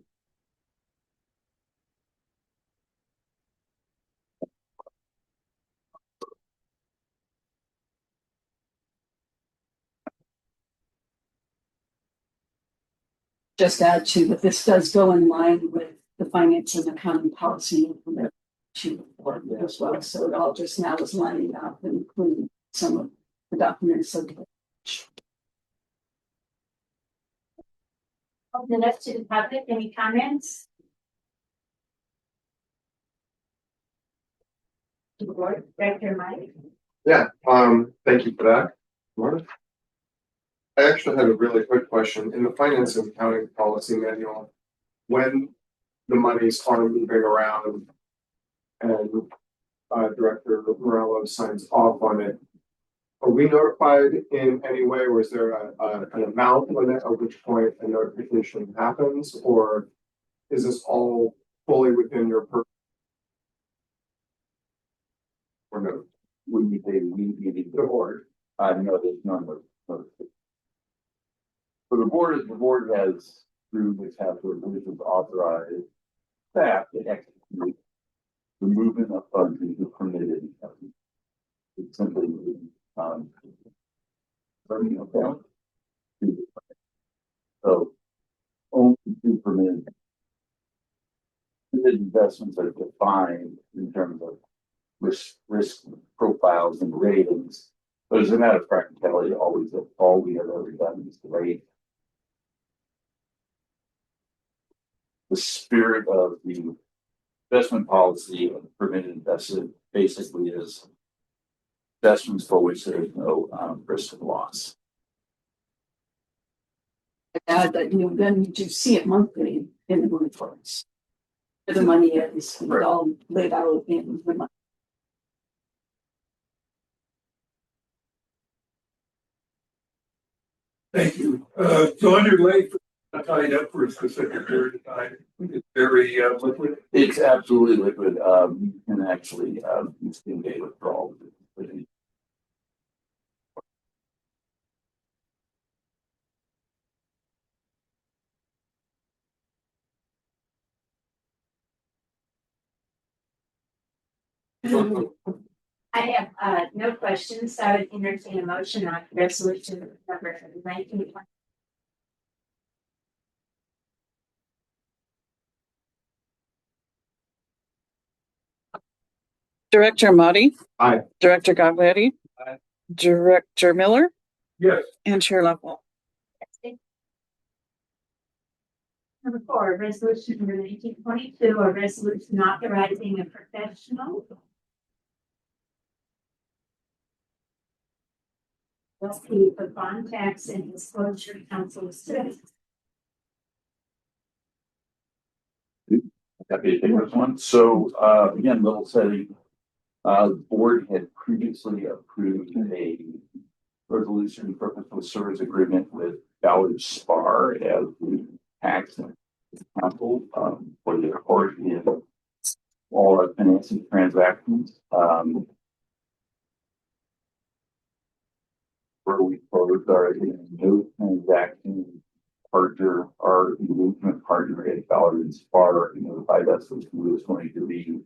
Just add to that this does go in line with the finance and accounting policy implement to the board as well. So it all just now is lining up and including some of the documents.
Open it up to the public. Any comments? To the board, Director Mike.
Yeah, thank you for that. Marta? I actually had a really quick question. In the finance and accounting policy manual, when the monies are moving around and Director Morello signs off on it, are we notified in any way, or is there an amount limit at which point a notification happens, or is this all fully within your purview? Or no?
When you say we, meaning
The board.
no, there's none of those. So the board has, through the capital resolutions, authorized staff to execute the movement of funds into permitted. It's simply moving, from account to the fund. So only two permitted investments are defined in terms of risk profiles and ratings. But as a matter of practicality, all we have ever done is to rate. The spirit of the investment policy of permitted investment basically is investments for which there is no risk of loss.
Add that, then you do see it monthly in the reports. The money is
Right.
all laid out in the month.
Thank you. So underlay tied up for a specific period of time. It's very liquid.
It's absolutely liquid. You can actually use in-day withdrawal.
I have no questions. So I would entertain a motion on resolution number 19.
Director Motti.
Aye.
Director Gagliardi.
Aye.
Director Miller
Yes.
and Chair Level.
Number 4, resolution number 1922, a resolution authorizing a professional fee for bond tax and disclosure council services.
Happy to take this one. So again, level setting. The board had previously approved a resolution professional service agreement with Ballard Spar as the tax and council for the court in all our financing transactions. Where we closed our no transaction partner, our engagement partner at Ballard Spar notified us that we was going to be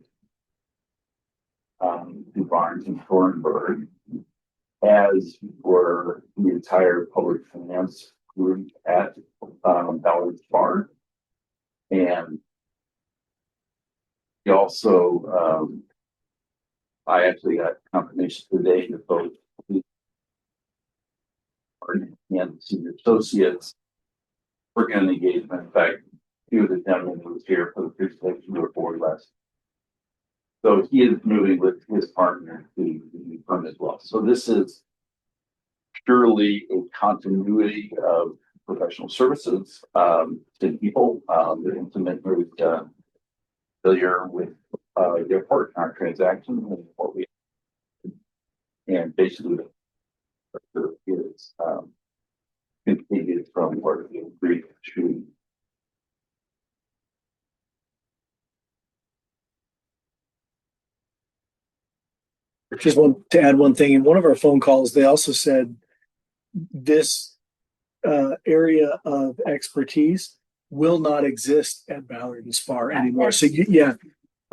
to Barnes and Thornburg, as were the entire public finance group at Ballard Spar. And we also, I actually got confirmation today that both and senior associates were going to engage. In fact, he was a gentleman who was here for the presentation report last. So he is moving with his partner to the new firm as well. So this is purely a continuity of professional services to people that are intimately familiar with their part in our transaction and what we and basically is continued from where we agreed to.
Just want to add one thing. In one of our phone calls, they also said this area of expertise will not exist at Ballard and Spar anymore. So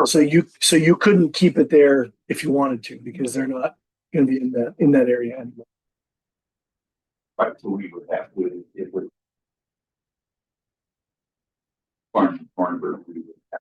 so you couldn't keep it there if you wanted to, because they're not going to be in that area anymore.
Right, so we would have to, it would Farnborough, we would have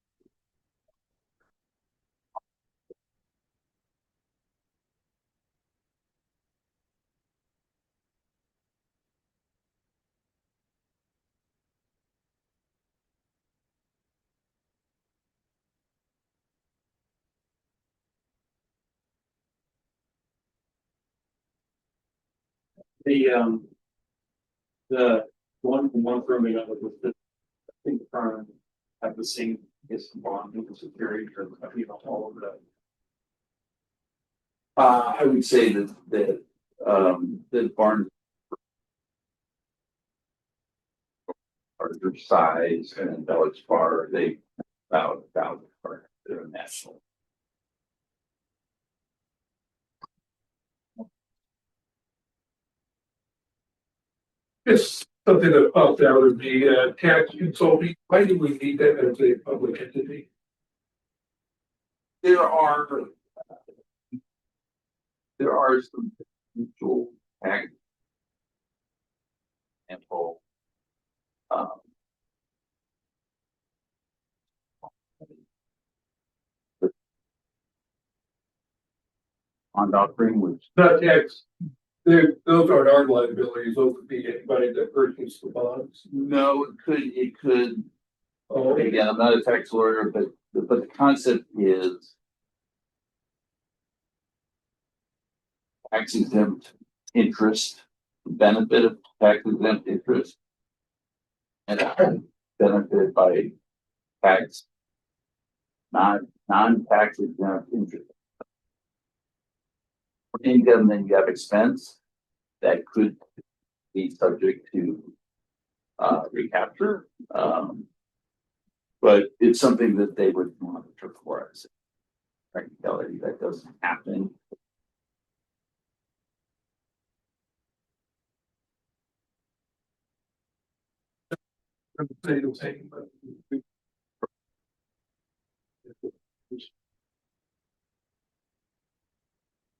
The one firming up with the, I think, firm have the same, is bond with the security or, you know, all of that. I would say that barn larger size and Village Bar, they about they're national.
Just something that popped out of the tax consulting. Why do we need that as a public entity?
There are some mutual tax example. On offering, which
Not tax. Those aren't our liabilities. Those would be anybody that purchased the bonds.
no, it could.
Oh,
Again, I'm not a tax lawyer, but the concept is tax exempt interest, benefit of tax exempt interest, and benefit by tax, non-tax exempt interest. For income, then you have expense that could be subject to recapture. But it's something that they would monitor for us. Practicality, that doesn't happen.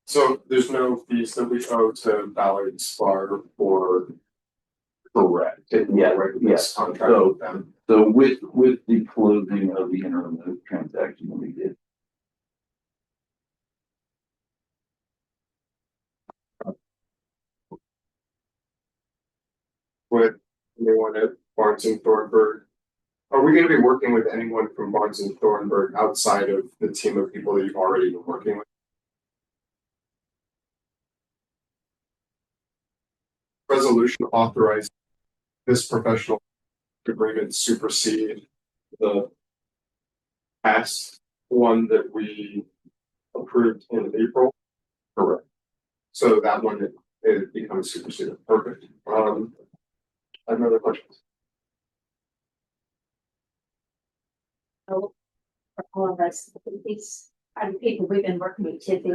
So there's no fees that we owe to Ballard Spar for. Correct.
Yeah,
This contract with them.
So with the closing of the interim transaction that we did.
With anyone at Barnes and Thornburg. Are we going to be working with anyone from Barnes and Thornburg outside of the team of people that you've already been working with? Resolution authorizing this professional agreement supersede the past one that we approved in April. Correct. So that one it becomes superseded. Perfect. I have no other questions.
Oh, for all of us, these are the people we've been working with, typically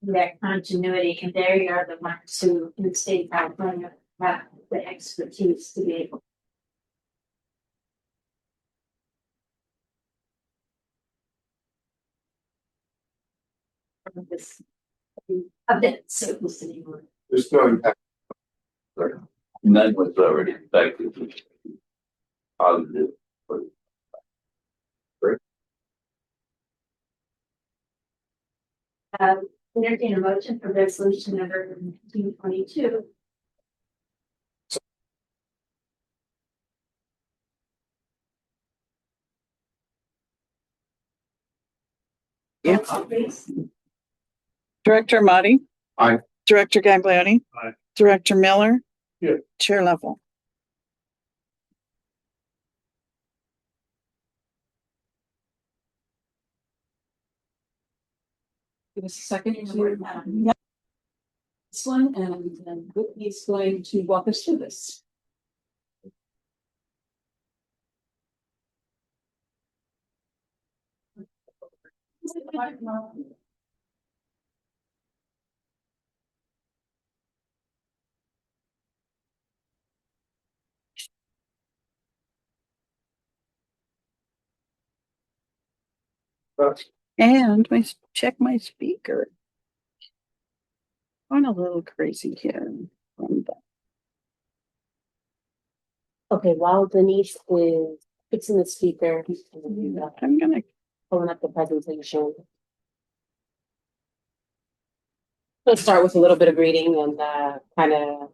that continuity, and they are the ones who in the state of California have the expertise to be able. This a bit simplicity.
There's no impact.
None was already effective. Positive.
Entertain a motion for resolution number 1922.
Yeah.
Please.
Director Motti.
Aye.
Director Gagliardi.
Aye.
Director Miller.
Yeah.
Chair Level.
Give us a second to, yep. This one, and then Whitney's going to walk us through this.
And check my speaker. I'm a little crazy here.
Okay, while Denise is fixing the speaker,
I'm gonna
pulling up the presentation. Let's start with a little bit of reading and kind of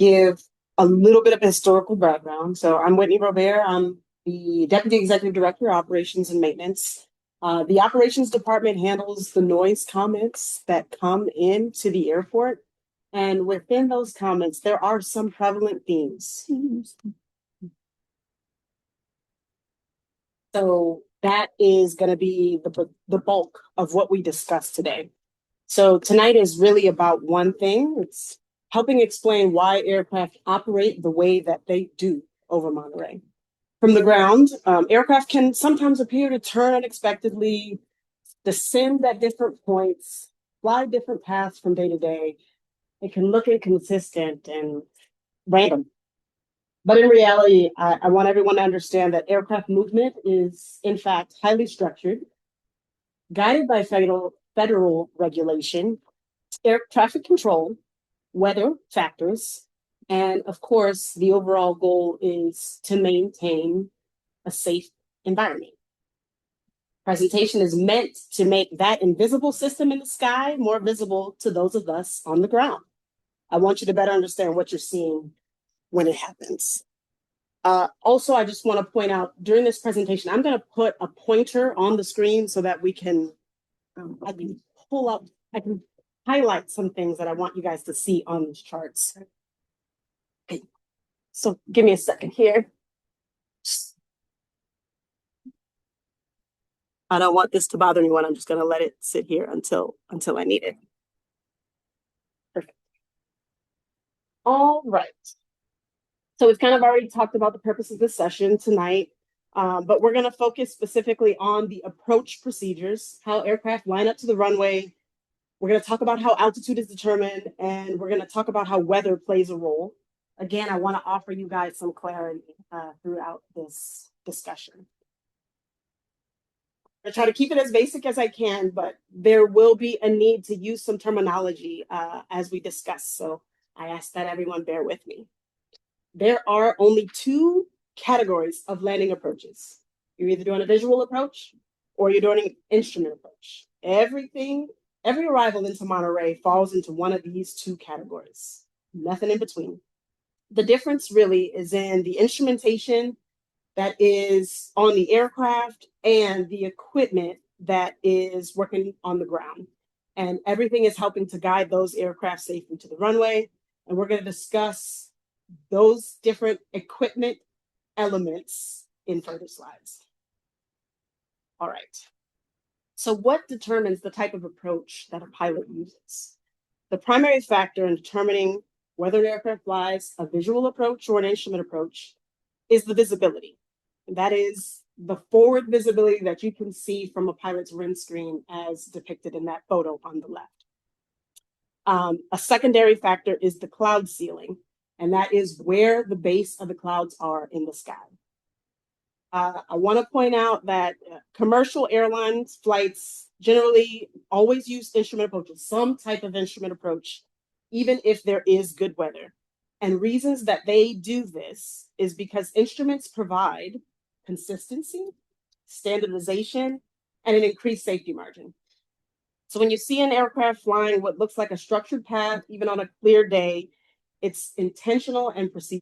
give a little bit of historical background. So I'm Whitney Robert. I'm the Deputy Executive Director of Operations and Maintenance. The Operations Department handles the noise comments that come into the airport. And within those comments, there are some prevalent themes. So that is going to be the bulk of what we discussed today. So tonight is really about one thing. It's helping explain why aircraft operate the way that they do over Monterey. From the ground, aircraft can sometimes appear to turn unexpectedly, descend at different points, fly different paths from day to day. It can look inconsistent and random. But in reality, I want everyone to understand that aircraft movement is, in fact, highly structured, guided by federal regulation, air traffic control, weather factors, and of course, the overall goal is to maintain a safe environment. Presentation is meant to make that invisible system in the sky more visible to those of us on the ground. I want you to better understand what you're seeing when it happens. Also, I just want to point out during this presentation, I'm going to put a pointer on the screen so that we can, I can pull up, I can highlight some things that I want you guys to see on these charts. Okay, so give me a second here. I don't want this to bother anyone. I'm just going to let it sit here until I need it. Perfect. All right. So we've kind of already talked about the purpose of this session tonight, but we're going to focus specifically on the approach procedures, how aircraft line up to the runway. We're going to talk about how altitude is determined, and we're going to talk about how weather plays a role. Again, I want to offer you guys some clarity throughout this discussion. I try to keep it as basic as I can, but there will be a need to use some terminology as we discuss. So I ask that everyone bear with me. There are only two categories of landing approaches. You're either doing a visual approach or you're doing an instrument approach. Every arrival into Monterey falls into one of these two categories, nothing in between. The difference really is in the instrumentation that is on the aircraft and the equipment that is working on the ground. And everything is helping to guide those aircraft safely to the runway. And we're going to discuss those different equipment elements in further slides. All right. So what determines the type of approach that a pilot uses? The primary factor in determining whether an aircraft flies a visual approach or an instrument approach is the visibility. And that is the forward visibility that you can see from a pilot's windscreen as depicted in that photo on the left. A secondary factor is the cloud ceiling, and that is where the base of the clouds are in the sky. I want to point out that commercial airlines flights generally always use instrument approaches, some type of instrument approach, even if there is good weather. And reasons that they do this is because instruments provide consistency, standardization, and an increased safety margin. So when you see an aircraft flying what looks like a structured path, even on a clear day, it's intentional and procedural.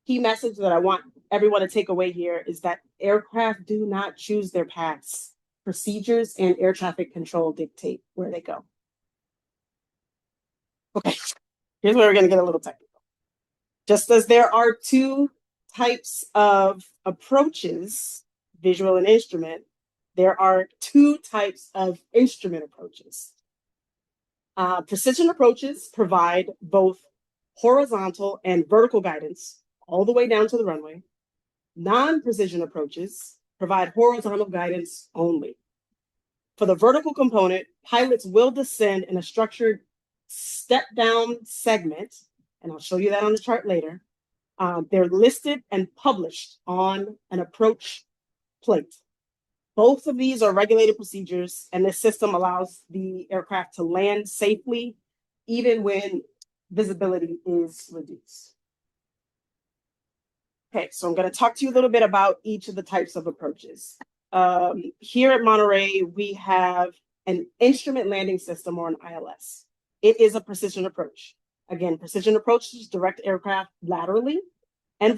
Key message that I want everyone to take away here is that aircraft do not choose their paths. Procedures and air traffic control dictate where they go. Okay, here's where we're going to get a little technical. Just as there are two types of approaches, visual and instrument, there are two types of instrument approaches. Precision approaches provide both horizontal and vertical guidance all the way down to the runway. Non-precision approaches provide horizontal guidance only. For the vertical component, pilots will descend in a structured step-down segment, and I'll show you that on the chart later. They're listed and published on an approach plate. Both of these are regulated procedures, and this system allows the aircraft to land safely, even when visibility is reduced. Okay, so I'm going to talk to you a little bit about each of the types of approaches. Here at Monterey, we have an instrument landing system, or an ILS. It is a precision approach. Again, precision approaches direct aircraft laterally and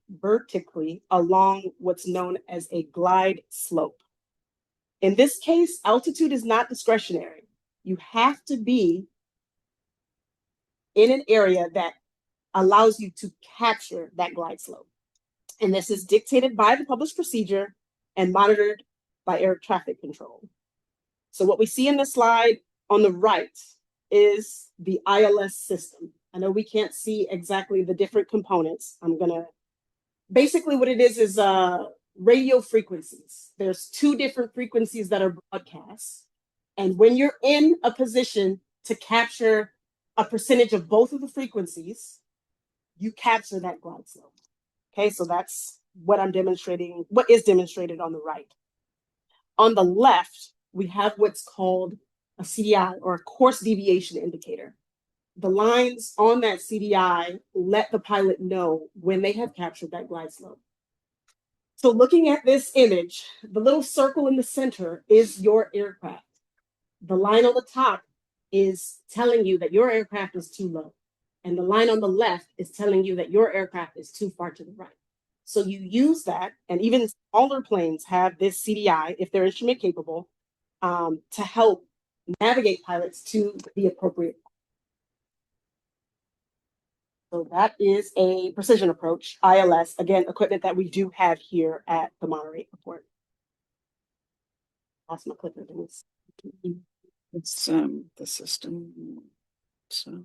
vertically along what's known as a glide slope. In this case, altitude is not discretionary. You have to be in an area that allows you to capture that glide slope. And this is dictated by the published procedure and monitored by air traffic control. So what we see in this slide on the right is the ILS system. I know we can't see exactly the different components. Basically what it is radio frequencies. There's 2 different frequencies that are broadcast. And when you're in a position to capture a percentage of both of the frequencies, you capture that glide slope. Okay, so that's what I'm demonstrating, what is demonstrated on the right. On the left, we have what's called a CDI, or a course deviation indicator. The lines on that CDI let the pilot know when they have captured that glide slope. So looking at this image, the little circle in the center is your aircraft. The line on the top is telling you that your aircraft is too low. And the line on the left is telling you that your aircraft is too far to the right. So you use that, and even smaller planes have this CDI, if they're instrument capable, to help navigate pilots to the appropriate. So that is a precision approach, ILS, again, equipment that we do have here at the Monterey Airport. Lost my clicker.
It's the system. So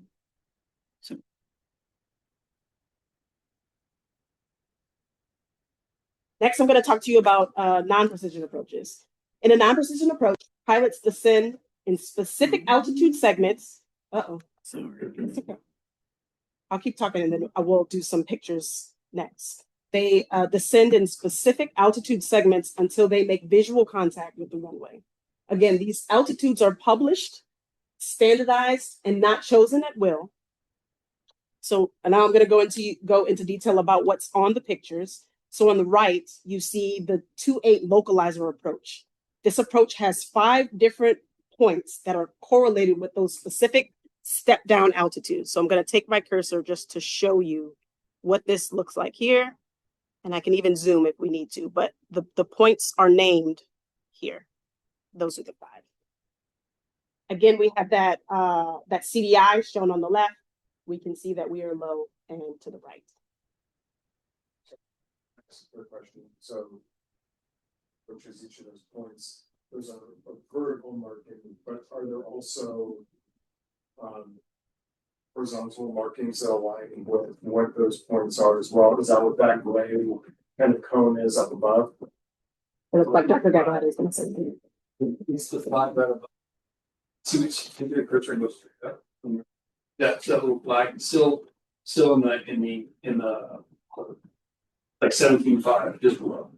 Next, I'm going to talk to you about non-precision approaches. In a non-precision approach, pilots descend in specific altitude segments. It's okay. I'll keep talking and then I will do some pictures next. They descend in specific altitude segments until they make visual contact with the runway. Again, these altitudes are published, standardized, and not chosen at will. So now I'm going to go into detail about what's on the pictures. So on the right, you see the 2-8 localizer approach. This approach has 5 different points that are correlated with those specific step down altitudes. So I'm going to take my cursor just to show you what this looks like here. And I can even zoom if we need to, but the points are named here. Those are the 5. Again, we have that CDI shown on the left. We can see that we are low and to the right.
That's a good question. So, which is each of those points? There's a vertical marking, but are there also horizontal markings that align with what those points are as well? Is that what that gray kind of cone is up above?
It looks like Dr. Gabbard is going to say that.
It's the 5 right above. See which the picture goes straight up. That little flag still in the like 17.5 just below.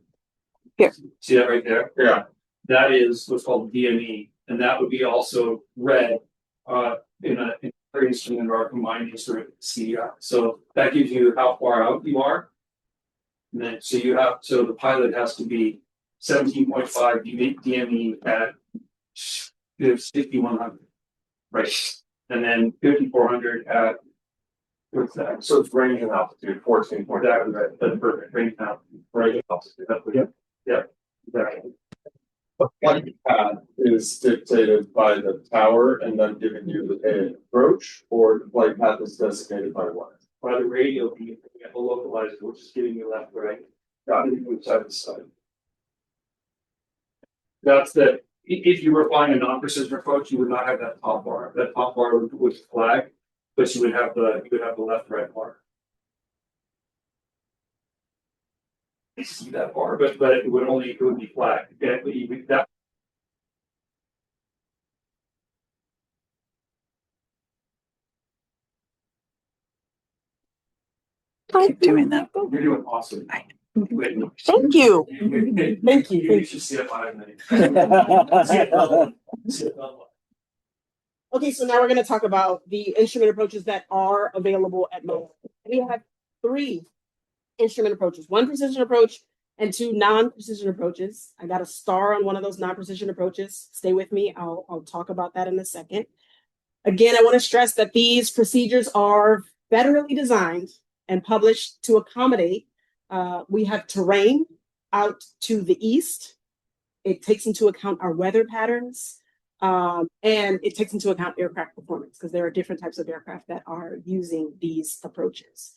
Here.
See that right there? Yeah. That is what's called DME, and that would be also read in a instrument or a combined instrument CDI. So that gives you how far out you are. And then so the pilot has to be 17.5 DME at 5,100. Right. And then 5,400 at what's that? So it's range and altitude, 14 point. That was right. That's perfect. Range and altitude. Range and altitude. That's what, yeah. Exactly.
The flight path is dictated by the tower and then giving you the approach, or the flight path is designated by what?
By the radio beam, we have a localizer, which is giving you left, right? Got it, which side to side. That's the, if you were flying a non-precision approach, you would not have that top bar. That top bar would flag, but you would have the left-right bar. I see that bar, but it would be flat. That
keep doing that.
you're doing awesome.
Thank you. Thank you.
You should see it 5 minutes.
Okay, so now we're going to talk about the instrument approaches that are available at MPAD. We have 3 instrument approaches, 1 precision approach and 2 non-precision approaches. I got a star on one of those non-precision approaches. Stay with me. I'll talk about that in a second. Again, I want to stress that these procedures are federally designed and published to accommodate. We have terrain out to the east. It takes into account our weather patterns. And it takes into account aircraft performance because there are different types of aircraft that are using these approaches.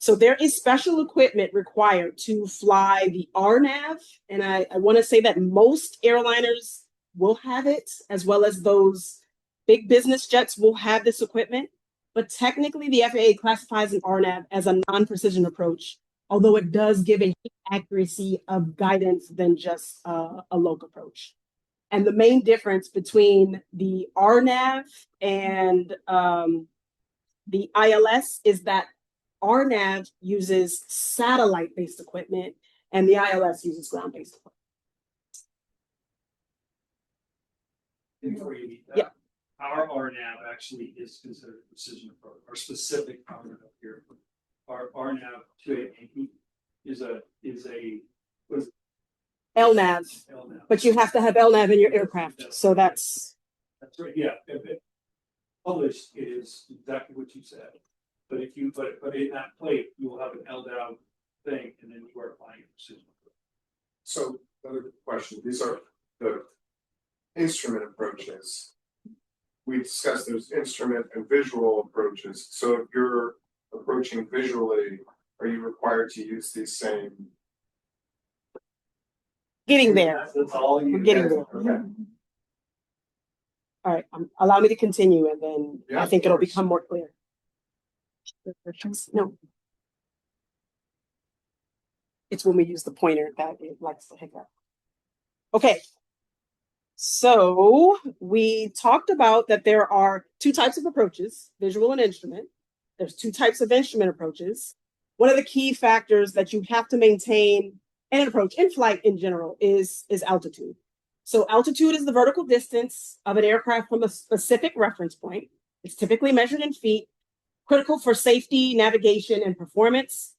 So there is special equipment required to fly the RNAV. And I want to say that most airliners will have it, as well as those big business jets will have this equipment. But technically, the FAA classifies an RNAV as a non-precision approach, although it does give a accuracy of guidance than just a loc approach. And the main difference between the RNAV and the ILS is that RNAV uses satellite-based equipment and the ILS uses ground-based equipment.
Before you meet that,
Yeah.
our RNAV actually is considered a precision approach. Our specific RNAV here, our RNAV 2880 is a what is it?
LNAV,
LNAV.
but you have to have LNAV in your aircraft. So that's
right. Yeah. Published is exactly what you said. But if you but in that plate, you will have an LNAV thing, and then you are applying a precision approach.
So, another question, these are the instrument approaches. We discussed there's instrument and visual approaches. So if you're approaching visually, are you required to use these same?
getting there.
That's all you
We're getting
guys-
there.
Okay.
All right, allow me to continue, and then
Yeah,
I think
of
it'll
course.
become more clear. No. It's when we use the pointer that it likes to hiccup. Okay. So we talked about that there are two types of approaches, visual and instrument. There's two types of instrument approaches. One of the key factors that you have to maintain in an approach in flight in general is altitude. So altitude is the vertical distance of an aircraft from a specific reference point. It's typically measured in feet, critical for safety, navigation, and performance.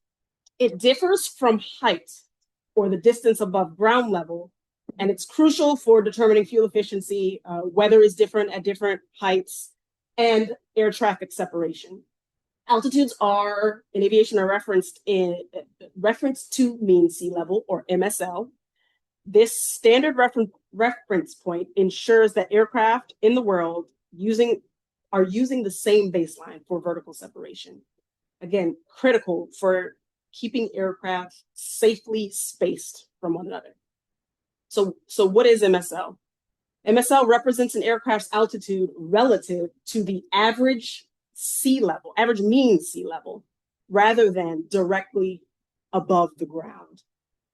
It differs from height or the distance above ground level, and it's crucial for determining fuel efficiency. Weather is different at different heights, and air traffic separation. Altitudes are in aviation are referenced to mean sea level, or MSL. This standard reference point ensures that aircraft in the world are using the same baseline for vertical separation. Again, critical for keeping aircraft safely spaced from one another. So what is MSL? MSL represents an aircraft's altitude relative to the average mean sea level, rather than directly above the ground.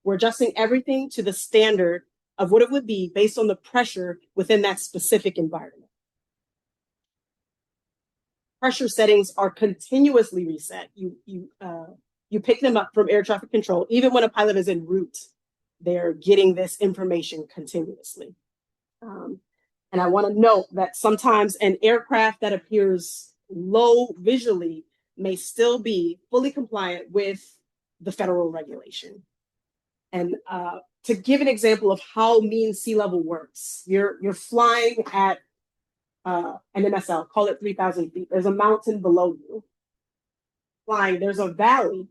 We're adjusting everything to the standard of what it would be based on the pressure within that specific environment. Pressure settings are continuously reset. You pick them up from air traffic control. Even when a pilot is en route, they're getting this information continuously. And I want to note that sometimes an aircraft that appears low visually may still be fully compliant with the federal regulation. And to give an example of how mean sea level works, you're flying at an MSL, call it 3,000 feet. There's a mountain below you. Flying, there's a valley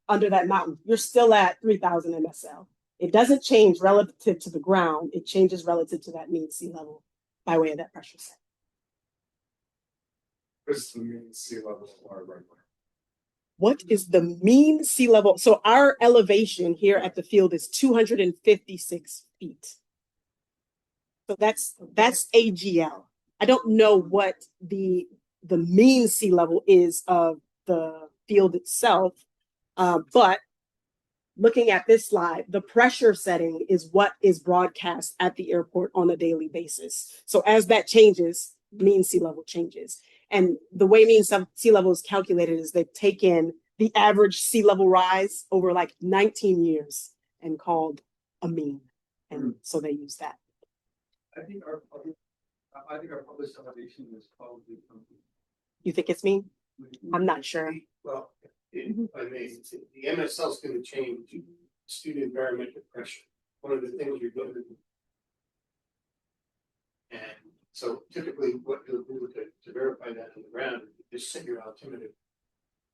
under that mountain. You're still at 3,000 MSL. It doesn't change relative to the ground. It changes relative to that mean sea level by way of that pressure set.
What's the mean sea level of our runway?
What is the mean sea level? So our elevation here at the field is 256 feet. So that's AGL. I don't know what the mean sea level is of the field itself, but looking at this slide, the pressure setting is what is broadcast at the airport on a daily basis. So as that changes, mean sea level changes. And the way mean sea level is calculated is they've taken the average sea level rise over like 19 years and called a mean. And so they use that.
I think our published elevation is probably something.
You think it's mean? I'm not sure.
Well, the MSL is going to change student barometric pressure. One of the things you're going to do. And so typically what you'll do to verify that on the ground, you just set your altimeter.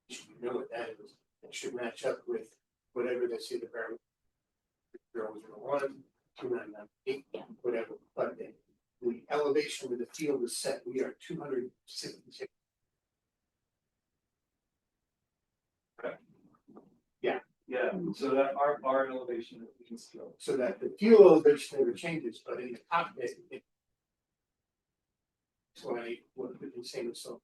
You should know what that is. It should match up with whatever they see the barometer. 001, 2998, whatever. But the elevation elevation where the field is set, we are 266.
Yeah, so that our elevation that we can see.
So that the field elevation never changes, but in the cockpit, so I would be the same as so.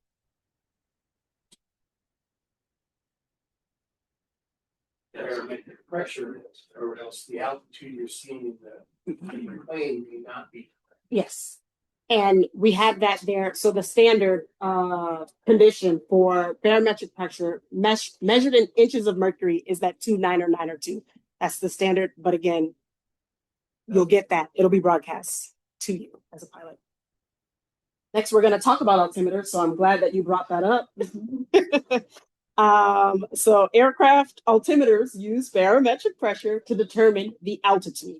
Barometric pressure, or else the altitude you're seeing in the plane may not be.
Yes. And we have that there. So the standard condition for barometric pressure measured in inches of mercury is that 2.9 or 9 or 2. That's the standard. But again, you'll get that. It'll be broadcast to you as a pilot. Next, we're going to talk about altimeter. So I'm glad that you brought that up. So aircraft altimeters use barometric pressure to determine the altitude.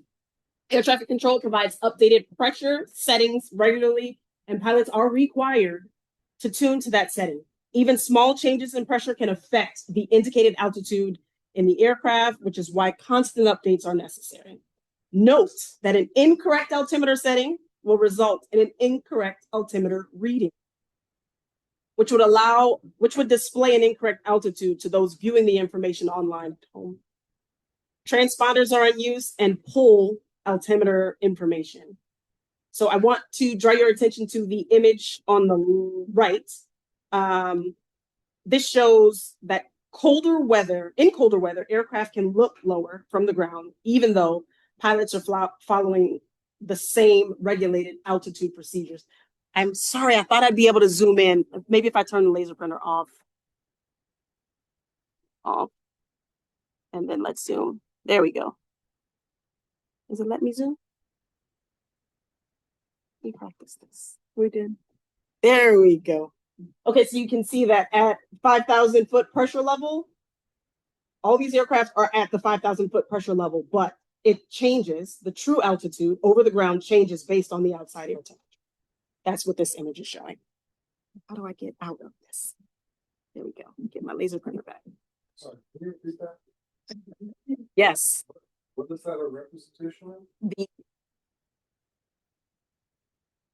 Air traffic control provides updated pressure settings regularly, and pilots are required to tune to that setting. Even small changes in pressure can affect the indicated altitude in the aircraft, which is why constant updates are necessary. Note that an incorrect altimeter setting will result in an incorrect altimeter reading, which would display an incorrect altitude to those viewing the information online at home. Transponders are in use and pull altimeter information. So I want to draw your attention to the image on the right. This shows that in colder weather, aircraft can look lower from the ground, even though pilots are following the same regulated altitude procedures. I'm sorry, I thought I'd be able to zoom in. Maybe if I turn the laser printer off. And then let's zoom. There we go. Does it let me zoom? We practiced this. We did. There we go. Okay, so you can see that at 5,000 foot pressure level, all these aircraft are at the 5,000 foot pressure level, but it changes. The true altitude over the ground changes based on the outside air temperature. That's what this image is showing. How do I get out of this? There we go. Get my laser printer back.
Sorry, can you repeat that?
Yes.
What is that a representation of?
The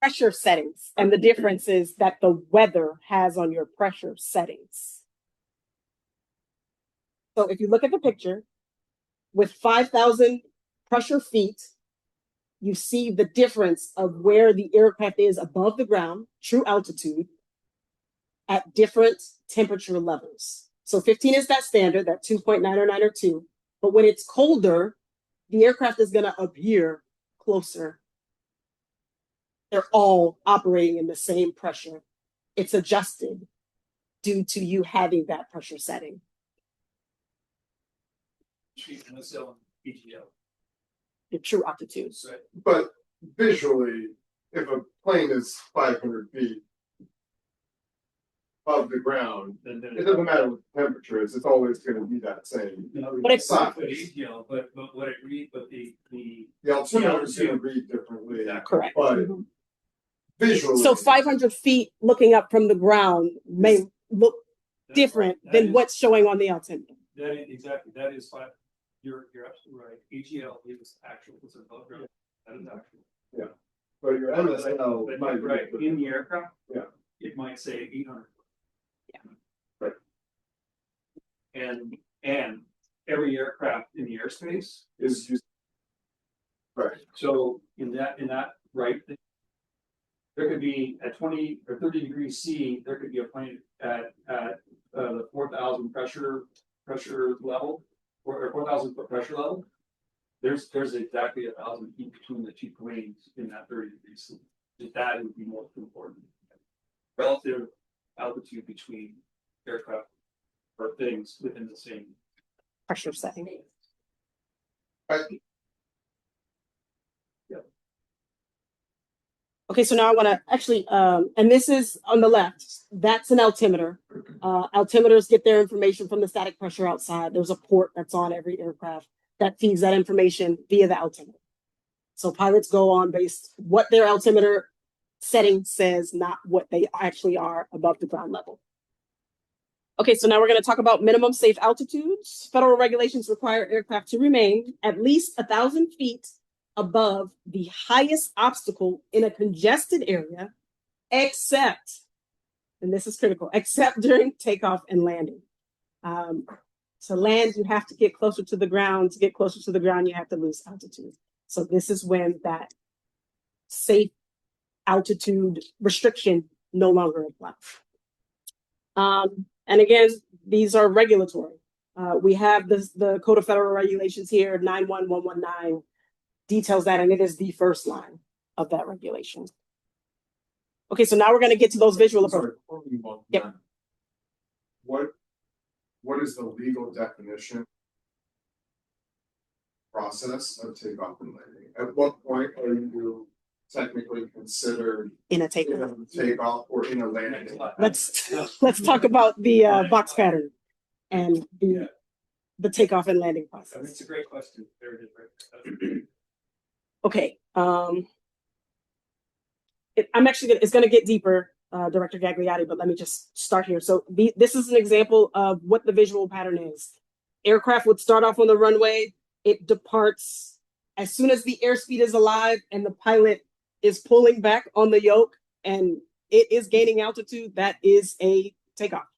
pressure settings and the differences that the weather has on your pressure settings. So if you look at the picture, with 5,000 pressure feet, you see the difference of where the aircraft is above the ground, true altitude, at different temperature levels. So 15 is that standard, that 2.9 or 9 or 2. But when it's colder, the aircraft is going to appear closer. They're all operating in the same pressure. It's adjusted due to you having that pressure setting. Your true altitude.
But visually, if a plane is 500 feet above the ground, it doesn't matter what the temperature is, it's always going to be that same.
But it's
size.
but what it read, but the
altimeter is going to read differently.
Correct.
But visually.
So 500 feet looking up from the ground may look different than what's showing on the altimeter.
That is exactly, that is fine. You're absolutely right. AGL is actual, it's above ground. That is actual.
Yeah. But your MSL
But
might
right in the aircraft,
yeah,
it might say 800.
Yeah.
Right.
And every aircraft in the airspace
is used. Right.
So in that right, there could be at 20 or 30 degrees C, there could be a plane at the 4,000 pressure level or 4,000 foot pressure level. There's exactly 1,000 feet between the two planes in that 30 degrees C. That would be most important. Relative altitude between aircraft or things within the same
Pressure setting. Okay, so now I want to actually, and this is on the left, that's an altimeter. Altimeters get their information from the static pressure outside. There's a port that's on every aircraft that feeds that information via the altimeter. So pilots go on based what their altimeter setting says, not what they actually are above the ground level. Okay, so now we're going to talk about minimum safe altitudes. Federal regulations require aircraft to remain at least 1,000 feet above the highest obstacle in a congested area, except, and this is critical, except during takeoff and landing. To land, you have to get closer to the ground. To get closer to the ground, you have to lose altitude. So this is when that safe altitude restriction no longer applies. And again, these are regulatory. We have the Code of Federal Regulations here, 91119, details that, and it is the first line of that regulation. Okay, so now we're going to get to those visual approaches. Yep.
What is the legal definition process of takeoff and landing? At what point are you technically considered
in a takeoff,
or in a landing?
Let's talk about the box pattern and the takeoff and landing process.
That's a great question. Very different.
Okay. It's gonna get deeper, Director Gagliardi, but let me just start here. So this is an example of what the visual pattern is. Aircraft would start off on the runway. It departs as soon as the airspeed is alive and the pilot is pulling back on the yoke and it is gaining altitude. That is a takeoff.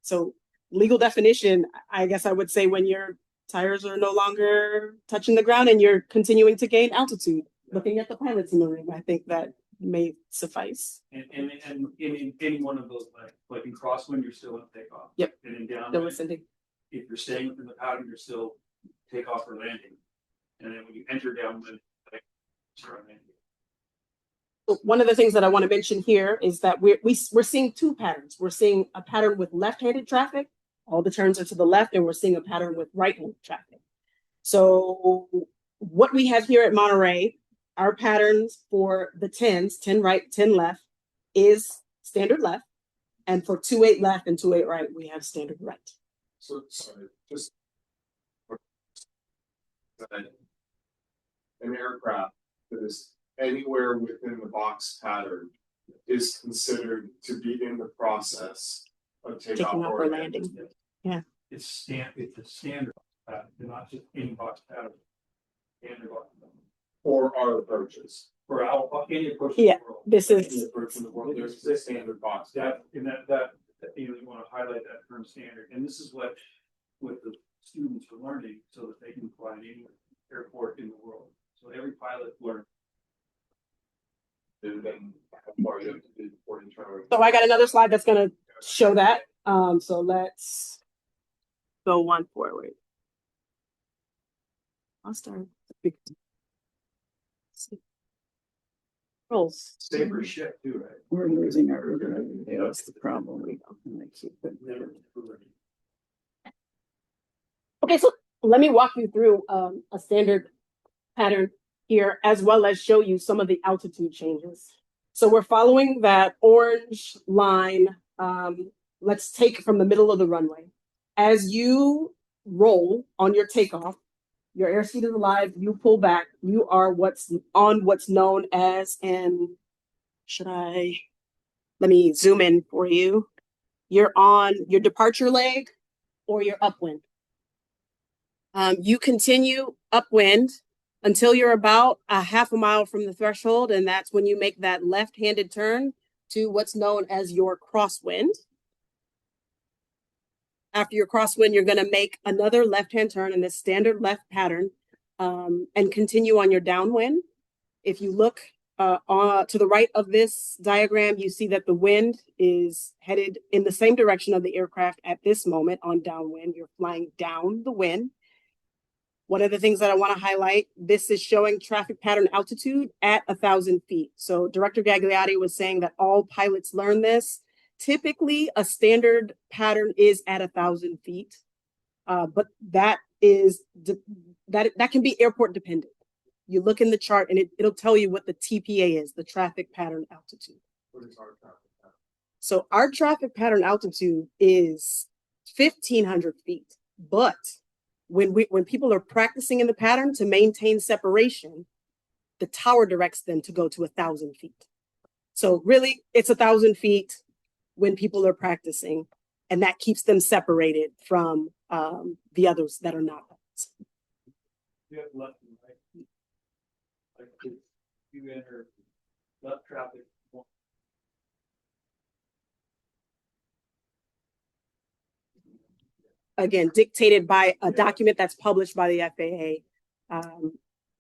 So legal definition, I guess I would say when your tires are no longer touching the ground and you're continuing to gain altitude. Looking at the pilots in the room, I think that may suffice.
And in any one of those, like in crosswind, you're still in takeoff.
Yep.
And in downwind,
Still ascending.
if you're staying within the pattern, you're still takeoff or landing. And then when you enter downwind, start landing.
One of the things that I want to mention here is that we're seeing two patterns. We're seeing a pattern with left-handed traffic. All the turns are to the left, and we're seeing a pattern with right-handed traffic. So what we have here at Monterey, our patterns for the 10s, 10 right, 10 left, is standard left. And for 2-8 left and 2-8 right, we have standard right.
So sorry, just an aircraft that is anywhere within the box pattern is considered to be in the process of taking off or landing.
Yeah.
It's a standard pattern, not just any box pattern. Standard box pattern.
For our approaches.
For any approach
Yeah,
in the world.
this is
Any approach in the world. There's this standard box. That you want to highlight that term standard. And this is what the students are learning so that they can fly in any airport in the world. So every pilot learns.
So I got another slide that's going to show that. So let's go one forward. I'll start. Rolls.
Safer ship too, right?
We're losing our river every day. That's the problem.
Okay, so let me walk you through a standard pattern here, as well as show you some of the altitude changes. So we're following that orange line. Let's take from the middle of the runway. As you roll on your takeoff, your airspeed is alive, you pull back, you are what's known as let me zoom in for you. You're on your departure leg or your upwind. You continue upwind until you're about a half a mile from the threshold, and that's when you make that left-handed turn to what's known as your crosswind. After your crosswind, you're going to make another left-hand turn in this standard left pattern and continue on your downwind. If you look to the right of this diagram, you see that the wind is headed in the same direction of the aircraft at this moment on downwind. You're flying down the wind. One of the things that I want to highlight, this is showing traffic pattern altitude at 1,000 feet. So Director Gagliardi was saying that all pilots learn this. Typically, a standard pattern is at 1,000 feet, but that can be airport dependent. You look in the chart and it'll tell you what the TPA is, the traffic pattern altitude.
What is our traffic pattern?
So our traffic pattern altitude is 1,500 feet, but when people are practicing in the pattern to maintain separation, the tower directs them to go to 1,000 feet. So really, it's 1,000 feet when people are practicing, and that keeps them separated from the others that are not.
You have left and right.
Like, if you enter left traffic.
Again, dictated by a document that's published by the FAA.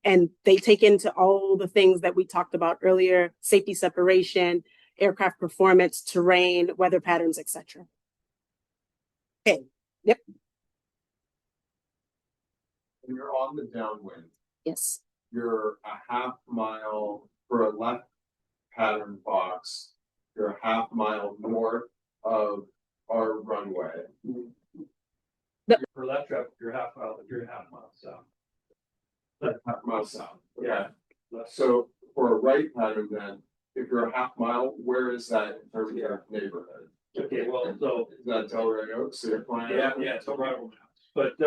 And they take into all the things that we talked about earlier: safety separation, aircraft performance, terrain, weather patterns, etc. Okay. Yep.
When you're on the downwind,
Yes.
you're a half mile for a left pattern box. You're a half mile north of our runway.
For left traffic, you're half mile south.
Half mile south.
Yeah.
Okay. So for a right pattern, then, if you're a half mile, where is that in terms of your neighborhood?
Okay, well, so.
Is that Delray Oaks? So you're flying?
Yeah, it's all right. But,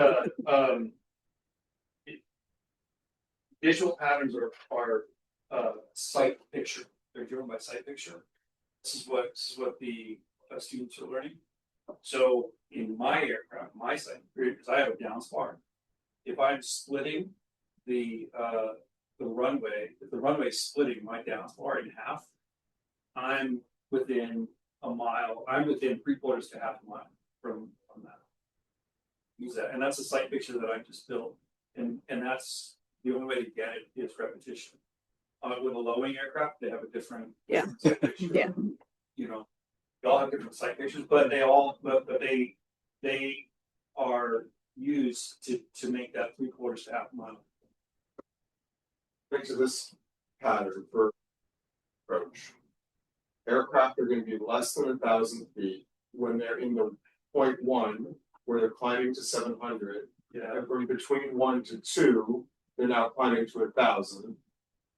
visual patterns are sight picture. They're driven by sight picture. This is what the students are learning. So in my aircraft, my sight, because I have a down spar, if I'm splitting the runway, if the runway is splitting my down spar in half, I'm within a mile. I'm within 3/4 to half a mile from that. Use that, and that's a sight picture that I just built, and that's the only way to get it is repetition. With a low-wing aircraft, they have a different sight picture.
Yeah.
You know, they all have different sight pictures, but they are used to make that 3/4 to half a mile.
Picture this pattern for approach. Aircraft are going to be less than 1,000 feet when they're in the 0.1 where they're climbing to 700.
Yeah.
And from between 1 to 2, they're now climbing to 1,000.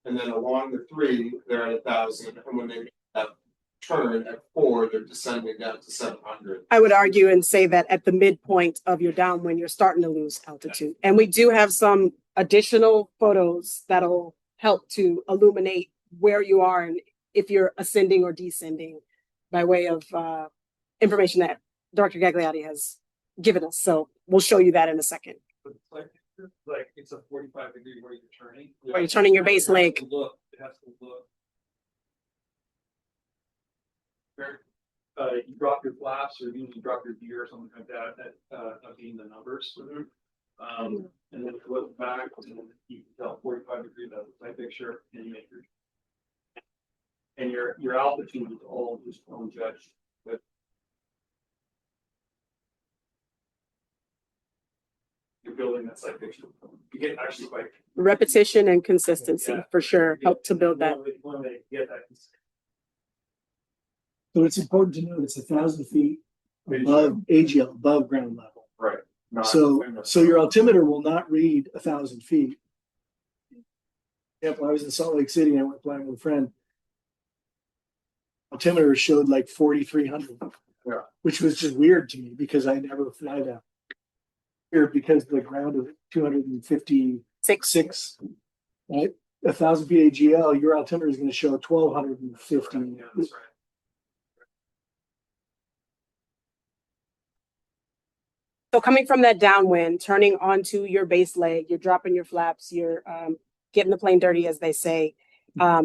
And then along the 3, they're at 1,000. And when they make that turn at 4, they're descending down to 700.
I would argue and say that at the midpoint of your downwind, you're starting to lose altitude. And we do have some additional photos that'll help to illuminate where you are and if you're ascending or descending by way of information that Dr. Gagliardi has given us. So we'll show you that in a second.
Like it's a 45-degree where you're turning.
Where you're turning your base leg.
It has to look. You drop your flaps or you drop your gear or something like that, being the numbers. And then you look back and then you can tell 45 degrees out of the sight picture and you make your altitude is all just judged. But you're building that sight picture. You get actually quite
Repetition and consistency for sure help to build that.
One way to get that.
So it's important to note it's 1,000 feet above AGL, above ground level.
Right.
So your altimeter will not read 1,000 feet. Yep, when I was in Salt Lake City, I went flying with a friend. Altimeter showed like 4,300, which was just weird to me because I never fly down here because the ground is 256, right? 1,000 feet AGL, your altimeter is going to show 1,250.
Yeah, that's right.
So coming from that downwind, turning onto your base leg, you're dropping your flaps, you're getting the plane dirty, as they say,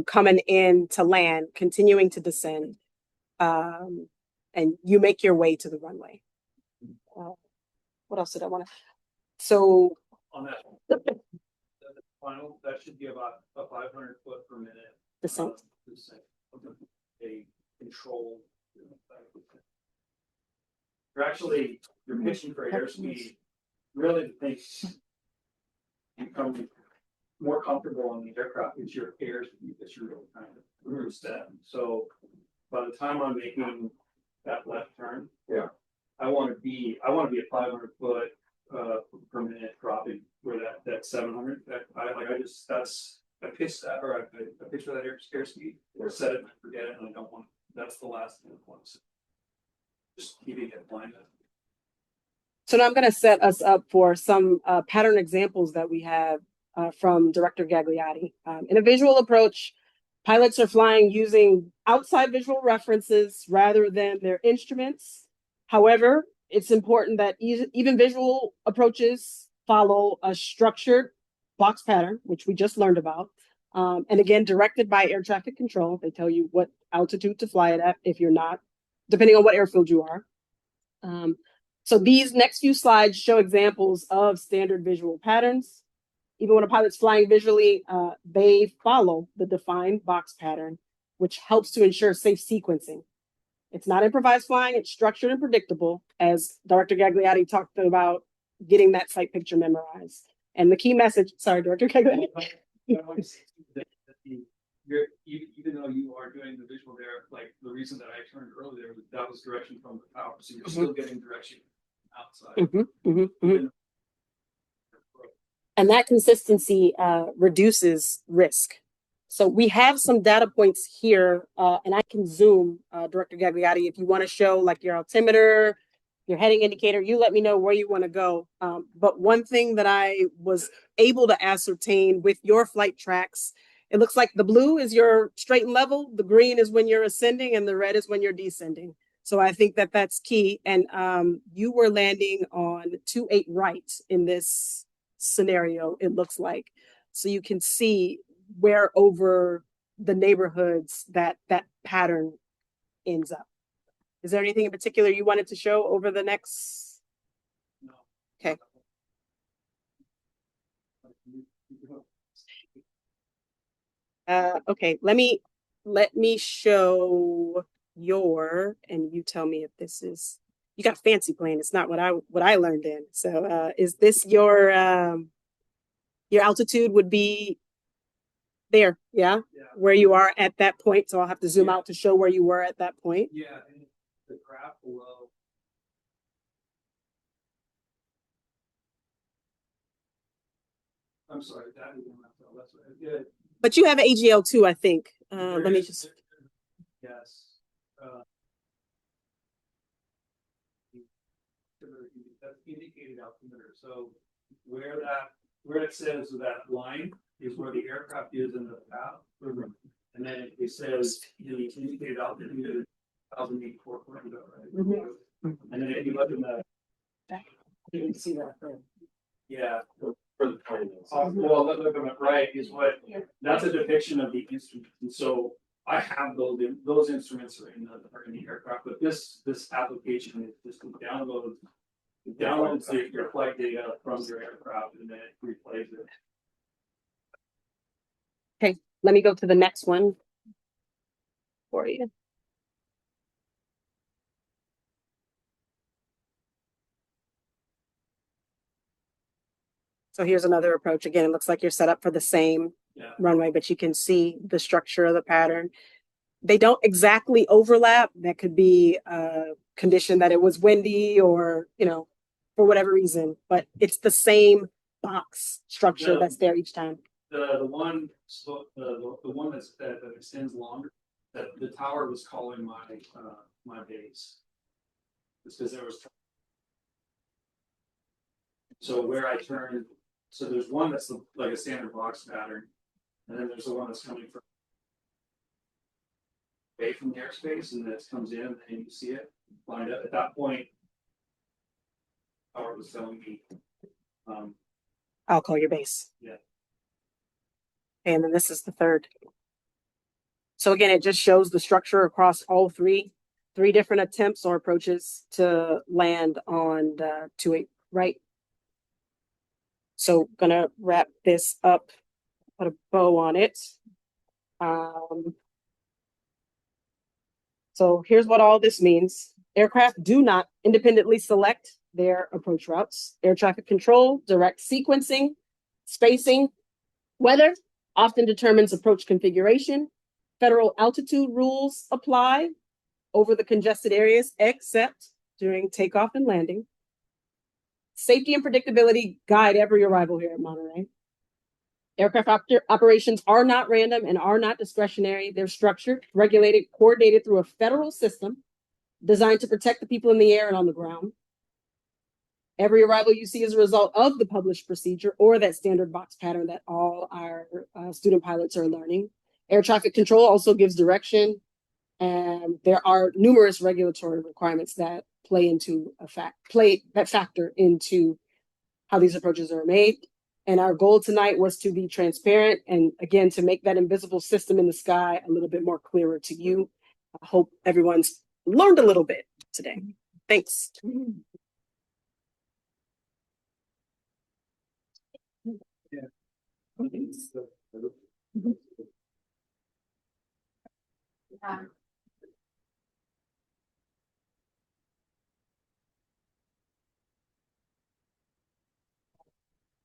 coming in to land, continuing to descend, and you make your way to the runway. What else did I want to? So
On that the final, that should be about a 500 foot per minute
descent.
A controlled. You're pitching for airspeed. Really, the thing you become more comfortable on the aircraft is your airspeed that you're really kind of cruise at. So by the time I'm making that left turn, I want to be at 500 foot per minute dropping where that 700. I pitched that or I pitched for that airspeed or set it and forget it, and I don't want. That's the last thing I want to. Just keeping it blind.
So now I'm going to set us up for some pattern examples that we have from Director Gagliardi. In a visual approach, pilots are flying using outside visual references rather than their instruments. However, it's important that even visual approaches follow a structured box pattern, which we just learned about, And again, directed by air traffic control. They tell you what altitude to fly it at if you're not, depending on what airfield you are. So these next few slides show examples of standard visual patterns. Even when a pilot's flying visually, they follow the defined box pattern, which helps to ensure safe sequencing. It's not improvised flying, it's structured and predictable, as Director Gagliotti talked about getting that sight picture memorized. And the key message, sorry, Director Gagliotti.
Even though you are doing the visual there, like the reason that I turned earlier, that was direction from the tower, so you're still getting direction outside.
And that consistency reduces risk. So we have some data points here, and I can zoom, Director Gagliotti, if you want to show like your altimeter, your heading indicator, you let me know where you want to go. But one thing that I was able to ascertain with your flight tracks, it looks like the blue is your straight and level, the green is when you're ascending, and the red is when you're descending. So I think that that's key. And you were landing on 28 right in this scenario, it looks like. So you can see where over the neighborhoods that pattern ends up. Is there anything in particular you wanted to show over the next?
No.
Okay. Okay, let me show your, and you tell me if this is, you got fancy plane. It's not what I learned in. So is this your altitude would be there, yeah? Where you are at that point. So I'll have to zoom out to show where you were at that point.
Yeah, and the graph below. I'm sorry, that is that's right. Yeah.
But you have AGL too, I think. Let me just.
Yes. That's indicated altimeter. So where it says that line is where the aircraft is in the path. And then it says the indicated altitude 1,084 right? And then if you look in the, you can see that there. Yeah.
For the plane.
Well, look on the right is what, that's a depiction of the instrument. And so I have those instruments are in the aircraft, but this application is just downloads your flight data from your aircraft and then it replays it.
Okay, let me go to the next one for you. So here's another approach. Again, it looks like you're set up for the same runway, but you can see the structure of the pattern. They don't exactly overlap. That could be a condition that it was windy or, for whatever reason, but it's the same box structure that's there each time.
The one that extends longer, that the tower was calling my base. It's because there was. So where I turned, so there's one that's like a standard box pattern, and then there's the one that's coming from away from the airspace, and that comes in, and you see it lined up. At that point, tower was telling me.
I'll call your base.
Yeah.
And then this is the third. So again, it just shows the structure across all three different attempts or approaches to land on the 28 right. So gonna wrap this up, put a bow on it. So here's what all this means. Aircraft do not independently select their approach routes. Air traffic control, direct sequencing, spacing, weather often determines approach configuration. Federal altitude rules apply over the congested areas, except during takeoff and landing. Safety and predictability guide every arrival here at Monterey. Aircraft operations are not random and are not discretionary. They're structured, regulated, coordinated through a federal system designed to protect the people in the air and on the ground. Every arrival you see is a result of the published procedure or that standard box pattern that all our student pilots are learning. Air traffic control also gives direction, and there are numerous regulatory requirements that factor into how these approaches are made. And our goal tonight was to be transparent and again, to make that invisible system in the sky a little bit more clearer to you. I hope everyone's learned a little bit today. Thanks.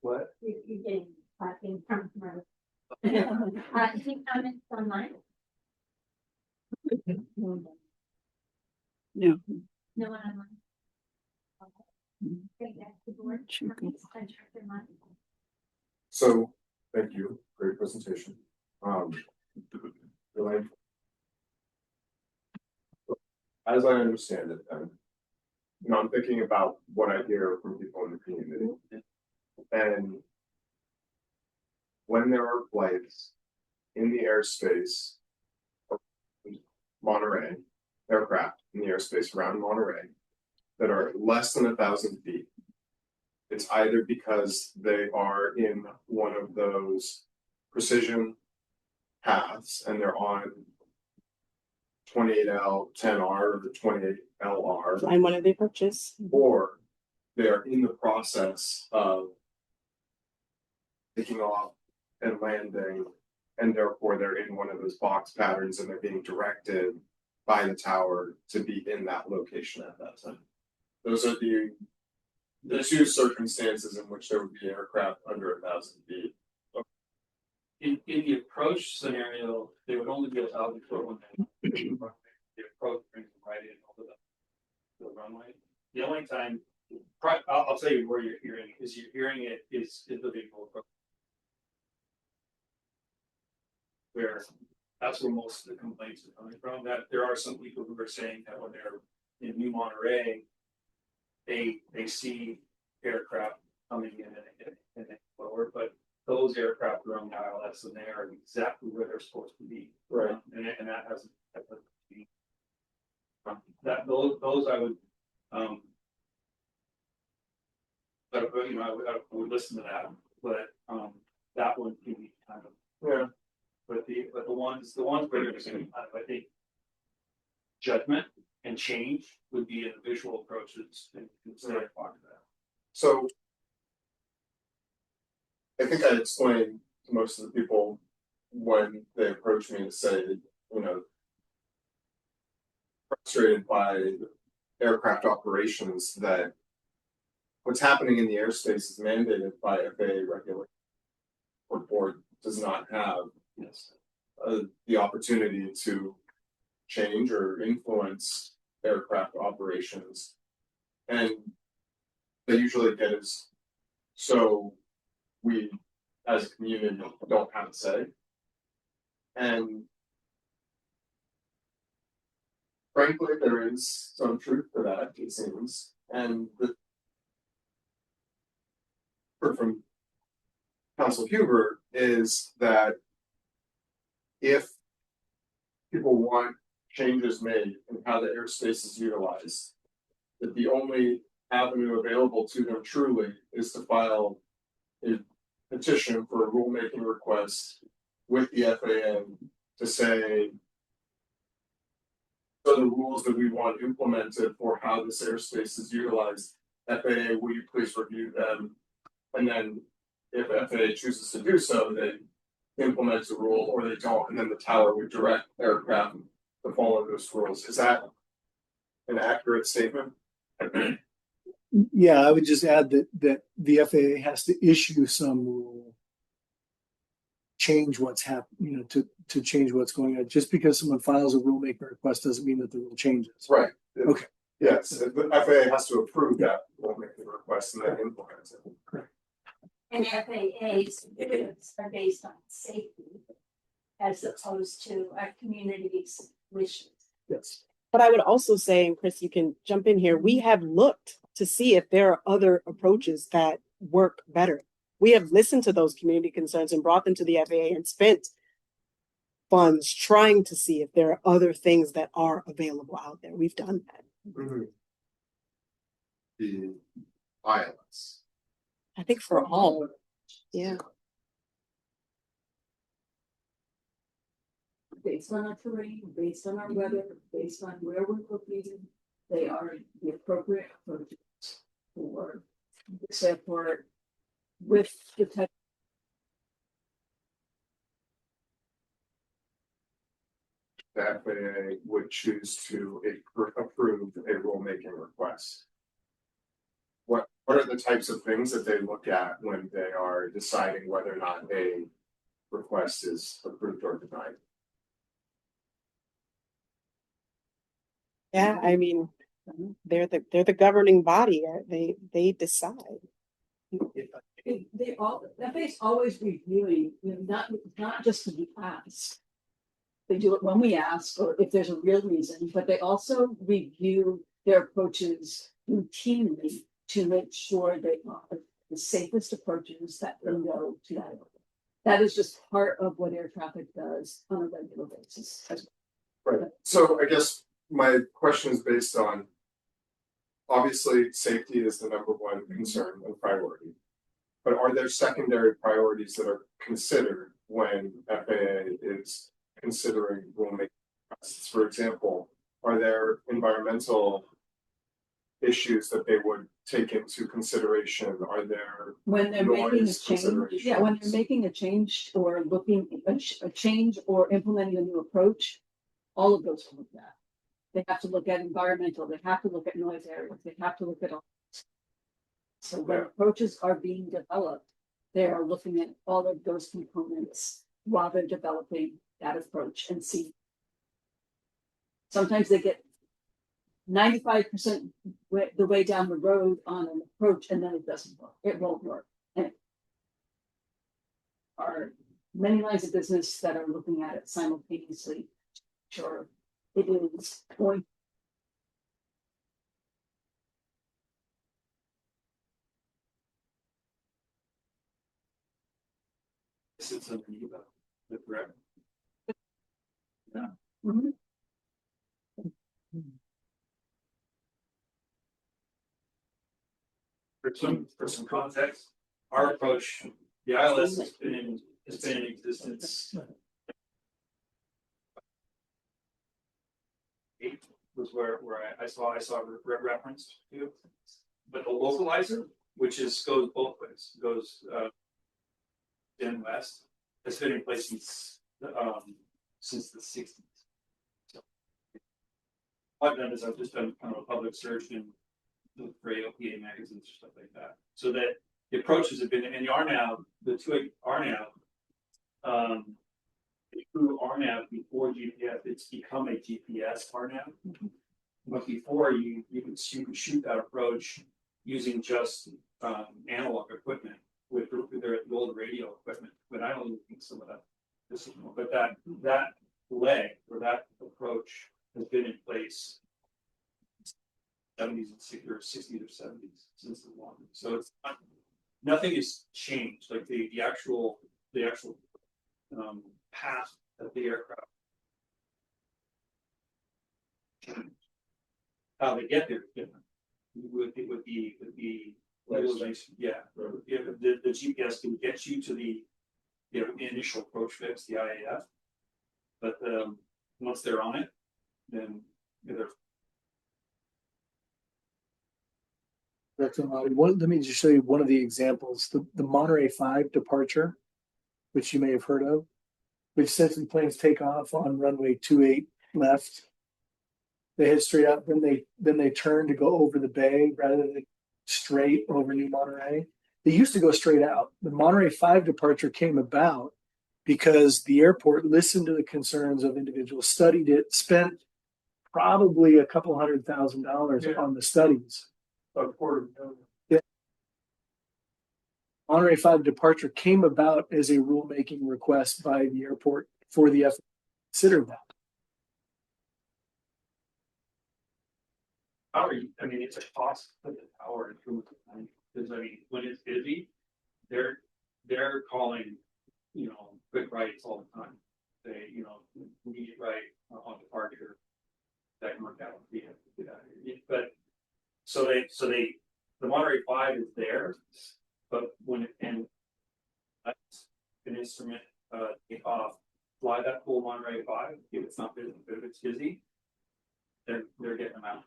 What?
You getting clapping from any comments online?
No.
No one online. Great, that's the board.
So, thank you, great presentation. Like, as I understand it, then, I'm thinking about what I hear from people in the community. And when there are flights in the airspace of Monterey, aircraft in the airspace around Monterey that are less than 1,000 feet, it's either because they are in one of those precision paths and they're on 28L, 10R, or the 28LR.
Find one of the approaches.
Or they're in the process of taking off and landing, and therefore they're in one of those box patterns and they're being directed by the tower to be in that location at that time. Those are the two circumstances in which there would be aircraft under 1,000 feet.
In the approach scenario, they would only be 1,000 foot when the approach brings them right in over the runway. The only time, I'll tell you where you're hearing it, is you're hearing it is the vehicle approach. Where that's where most of the complaints are coming from. That there are some people who are saying that when they're in New Monterey, they see aircraft coming in and they lower, but those aircraft are on the ILS and they are exactly where they're supposed to be.
Right.
And that hasn't be that those I would but you know I would listen to that, but that one can be kind of
Yeah.
But the ones where there's kind of, I think, judgment and change would be in the visual approaches and instead of talking about.
So I think I explained to most of the people when they approach me to say, frustrated by aircraft operations, that what's happening in the airspace is mandated by FAA regulation. Or board does not have the opportunity to change or influence aircraft operations, and they usually get us so we as a community don't have a say. And frankly, there is some truth to that, it seems. And from Council Huber is that if people want changes made in how the airspace is utilized, that the only avenue available to them truly is to file a petition for a rulemaking request with the FAA to say, so the rules that we want implemented for how this airspace is utilized, FAA, will you please review them? And then if FAA chooses to do so, they implement the rule, or they don't, and then the tower would direct aircraft to follow those rules. Is that an accurate statement?
Yeah, I would just add that the FAA has to issue some rule, change what's happening, to change what's going on. Just because someone files a rulemaking request doesn't mean that the rule changes.
Right.
Okay.
Yes, the FAA has to approve that rulemaking request and then implement it.
Correct.
And FAA's rules are based on safety as opposed to our community's wishes.
Yes.
But I would also say, and Chris, you can jump in here, we have looked to see if there are other approaches that work better. We have listened to those community concerns and brought them to the FAA and spent funds trying to see if there are other things that are available out there. We've done that.
Mm-hmm. The ILS.
I think for all. Yeah.
Based on our terrain, based on our weather, based on where we're located, they are the appropriate approaches for this airport with the type.
The FAA would choose to approve a rulemaking request. What are the types of things that they look at when they are deciding whether or not a request is approved or denied?
Yeah, I mean, they're the governing body. They decide.
They all, FAA's always reviewing, not just to be asked. They do it when we ask or if there's a real reason, but they also review their approaches routinely to make sure they are the safest approaches that can go to that airport. That is just part of what air traffic does on a regular basis.
Right. So I guess my question is based on, obviously, safety is the number one concern and priority. But are there secondary priorities that are considered when FAA is considering rulemaking requests? For example, are there environmental issues that they would take into consideration? Are there
when they're making a
noise
change, when they're
considerations?
making a change or looking a change or implementing a new approach, all of those are looked at. They have to look at environmental, they have to look at noise areas, they have to look at all. So when approaches are being developed, they are looking at all of those components while they're developing that approach and see. Sometimes they get 95% the way down the road on an approach and then it doesn't work. It won't work. And are many lines of business that are looking at it simultaneously. Sure, it is going.
It's a the correct. Yeah.
Mm-hmm.
For some context, our approach, the ILS has been in existence. Eight was where I saw referenced to, but the localizer, which goes both ways, goes in west, has been in place since the 60s. So what I've done is I've just done kind of a public search and look for AOPA magazines or stuff like that, so that the approaches have been, and the RNAV, the two RNAV, through RNAV before GPS, it's become a GPS RNAV. But before you could shoot that approach using just analog equipment with their old radio equipment. But I don't think some of that, but that leg or that approach has been in place 70s and 60s or 70s since the war. So it's not, nothing has changed. Like the actual path of the aircraft. How they get there is different. It would be utilization. Yeah, the GPS can get you to the initial approach fix, the IAF, but once they're on it, then they're.
Let me just show you one of the examples. The Monterey 5 departure, which you may have heard of, which says the planes take off on runway 28 left. They head straight up, then they turn to go over the bay rather than straight over New Monterey. They used to go straight out. The Monterey 5 departure came about because the airport listened to the concerns of individuals, studied it, spent probably a couple $100,000 on the studies. Yeah. Monterey 5 departure came about as a rulemaking request by the airport for the FAA to consider that.
I mean, it's a cost for the tower improvement, because I mean, when it's busy, they're calling, quick rights all the time. They, need it right on departure. That worked out. But so the Monterey 5 is there, but when instrument, take off, fly that full Monterey 5, if it's not busy, but if it's busy, they're getting them out.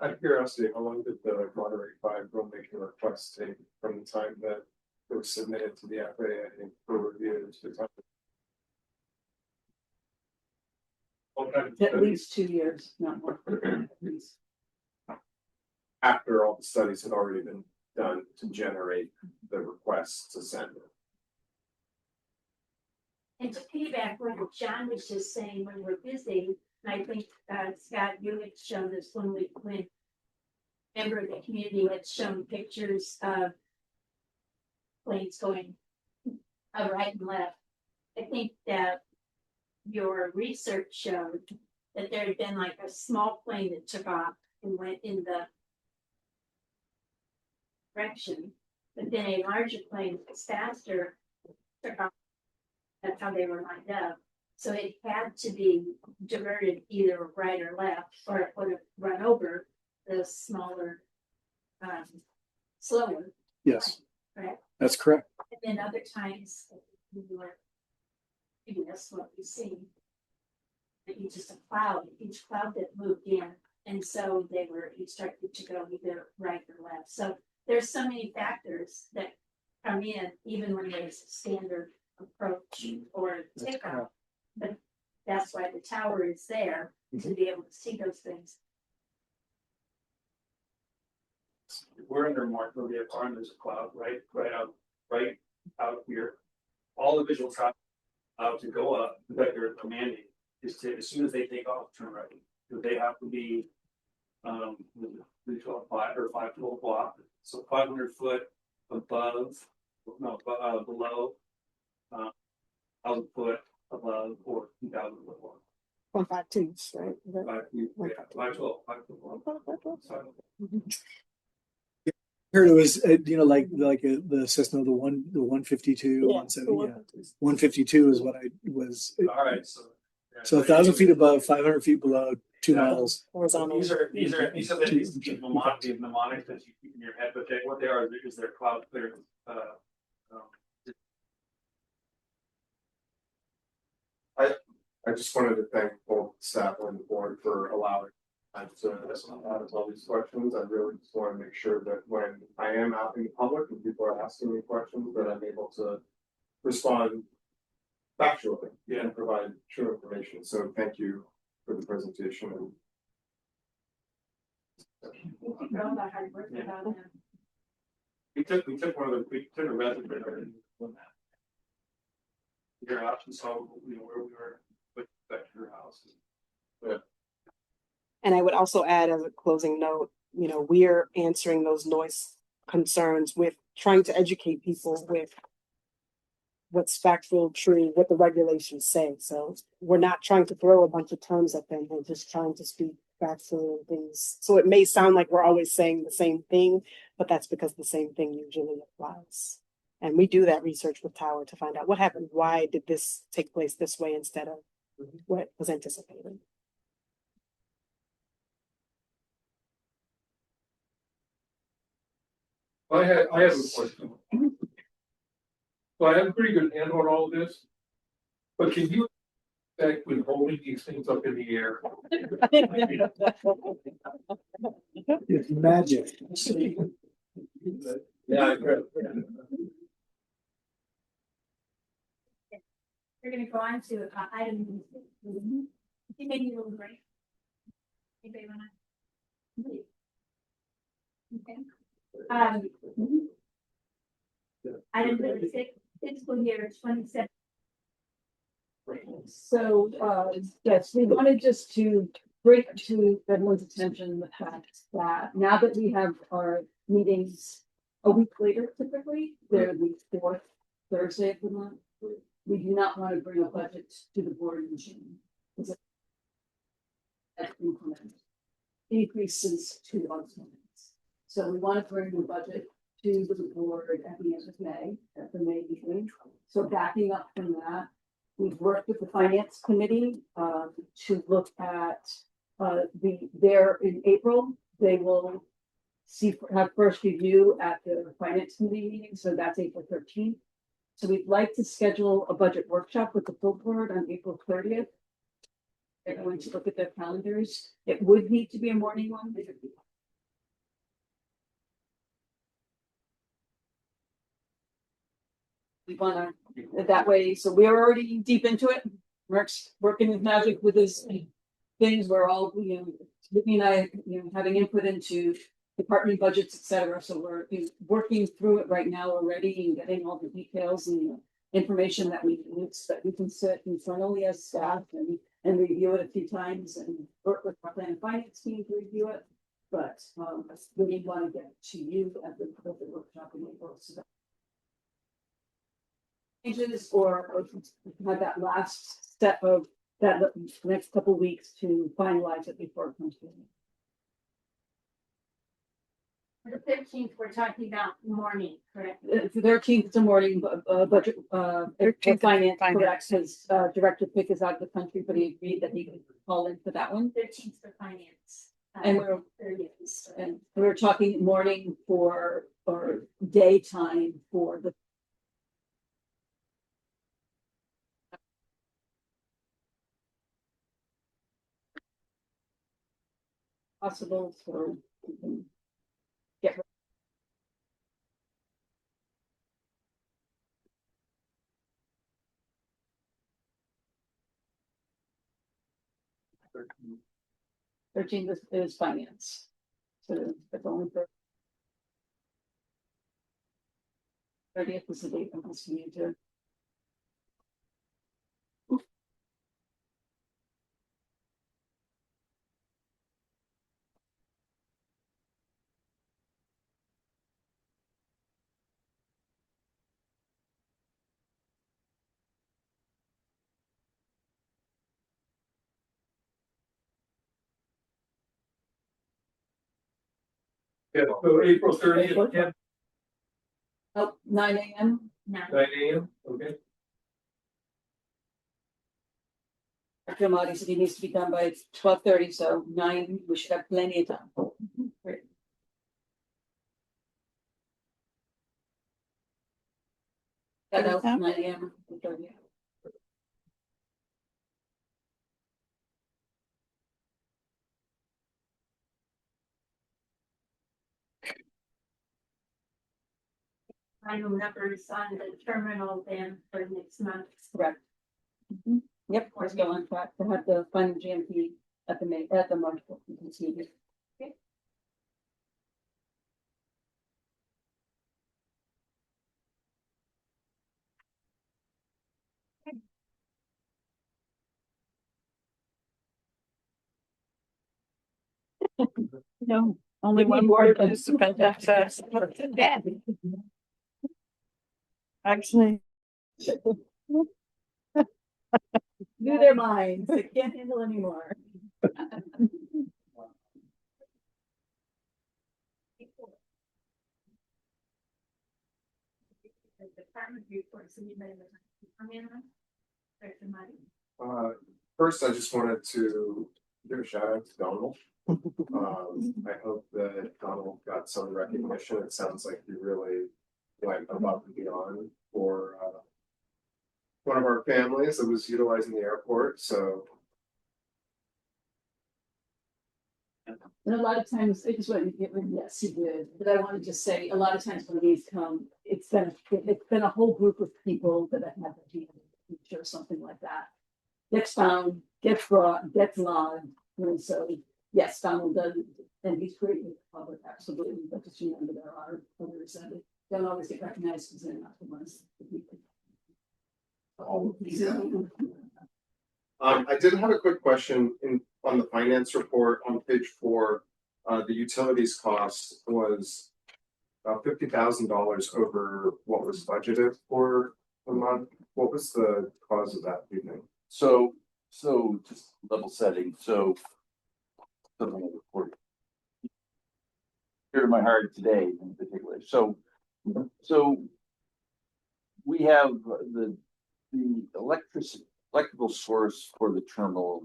Out of curiosity, how long did the Monterey 5 rulemaking request take from the time that it was submitted to the FAA for review to the time?
At least 2 years, not more. At least.
After all the studies had already been done to generate the request to send it.
And to piggyback what John was just saying, when we're busy, and I think Scott, you had shown this when member of the community had shown pictures of planes going right and left. I think that your research showed that there had been like a small plane that took off and went in the direction, but then a larger plane that was faster took off. That's how they were lined up. So it had to be diverted either right or left, or it would have run over the smaller, slower.
Yes,
Correct.
that's correct.
And then other times we were, maybe that's what we see. That you just a cloud, each cloud that moved in, and so they were instructed to go either right or left. So there's so many factors that come in, even when there's a standard approach or takeoff. But that's why the tower is there to be able to see those things.
We're under Markovia Farm, there's a cloud right out here. All the visual traffic out to go up, that they're commanding is to, as soon as they take off, turn right. So they have to be 512 block, so 500 foot above, below 1,000 foot above or 2,000 foot below.
152, right?
512.
Heard it was, like the Cessna, the 152, 170, yeah. 152 is what I was.
All right,
So 1,000 feet above, 500 feet below, 2 miles.
Horizontal.
These are the mnemonics that you keep in your head, but what they are is their cloud clearance.
I just wanted to thank both staff and the board for allowing time to answer all these questions. I really just want to make sure that when I am out in the public and people are asking me questions, that I'm able to respond factually and provide true information. So thank you for the presentation.
We took a resident your options, so where we were with respect to your house.
And I would also add as a closing note, we're answering those noise concerns with trying to educate people with what's factual, true, what the regulations say. So we're not trying to throw a bunch of terms at them. We're just trying to speak factual things. So it may sound like we're always saying the same thing, but that's because the same thing usually applies. And we do that research with Tower to find out what happened. Why did this take place this way instead of what was anticipated?
I have a question. So I have a pretty good handle on all of this, but can you expect with holding these things up in the air?
It's magic.
Yeah.
We're gonna go on to item. You may need a little break. Anybody wanna? Okay. Item 36, fiscal year 27.
So, yes, we wanted just to bring to everyone's attention the fact that now that we have our meetings a week later, typically, they're the fourth Thursday of the month. We do not want to bring a budget to the board in June. That increment increases to our payments. So we want to bring the budget to the board at the end of May, at the May meeting. So backing up from that, we've worked with the finance committee to look at there in April. They will have first review at the finance committee meeting. So that's April 13th. So we'd like to schedule a budget workshop with the full board on April 30th. They're going to look at their calendars. It would need to be a morning one. We wanna, that way, so we're already deep into it. Mark's working with magic with his things. We're all, Whitney and I, having input into department budgets, et cetera. So we're working through it right now already and getting all the details and information that we need, so that we can sit internally as staff and review it a few times and work with our plan and finance team to review it. But we want to get to you at the workshop in April. So that changes or have that last step of that next couple of weeks to finalize it before it comes to you.
The 13th, we're talking about morning, correct?
The 13th is a morning budget, finance, correct, because Director Pick is out of the country, but he agreed that he could call in for that one.
13th for finance.
And we're talking morning or daytime for the possible for get 13th is finance. So that's only for 30th is the date I'm asking you to.
Yeah, so April 30th, yeah,
Oh, 9 a.m.
9 AM, okay.
Dr. Amati said he needs to be done by 12:30, so 9, we should have plenty of time. Great. That out, 9 a.m.
Final numbers on the terminal then for next month.
Correct. Yep, we're still on track to have the final GMP at the March. You can see it.
Okay.
No, only one board participant access. Actually.
Knew their minds, they can't handle anymore.
Department reports, anybody would like to come in on? Dr. Amati?
First, I just wanted to give a shout out to Donald. I hope that Donald got some recognition. It sounds like he really went above and beyond for one of our families that was utilizing the airport. So
And a lot of times, I just want to get rid, yes, he did, but I want to just say, a lot of times when these come, it's been a whole group of people that have had a team or something like that. Gets found, gets brought, gets logged, and so, yes, Donald does, and he's great with the public, absolutely, but just remember there are others that don't always get recognized because they're not the ones.
I did have a quick question on the finance report on page 4. The utilities cost was about $50,000 over what was budgeted for the month. What was the cause of that, do you think?
So just level setting, so. Here to my heart today in particular, so we have the electrical source for the terminal.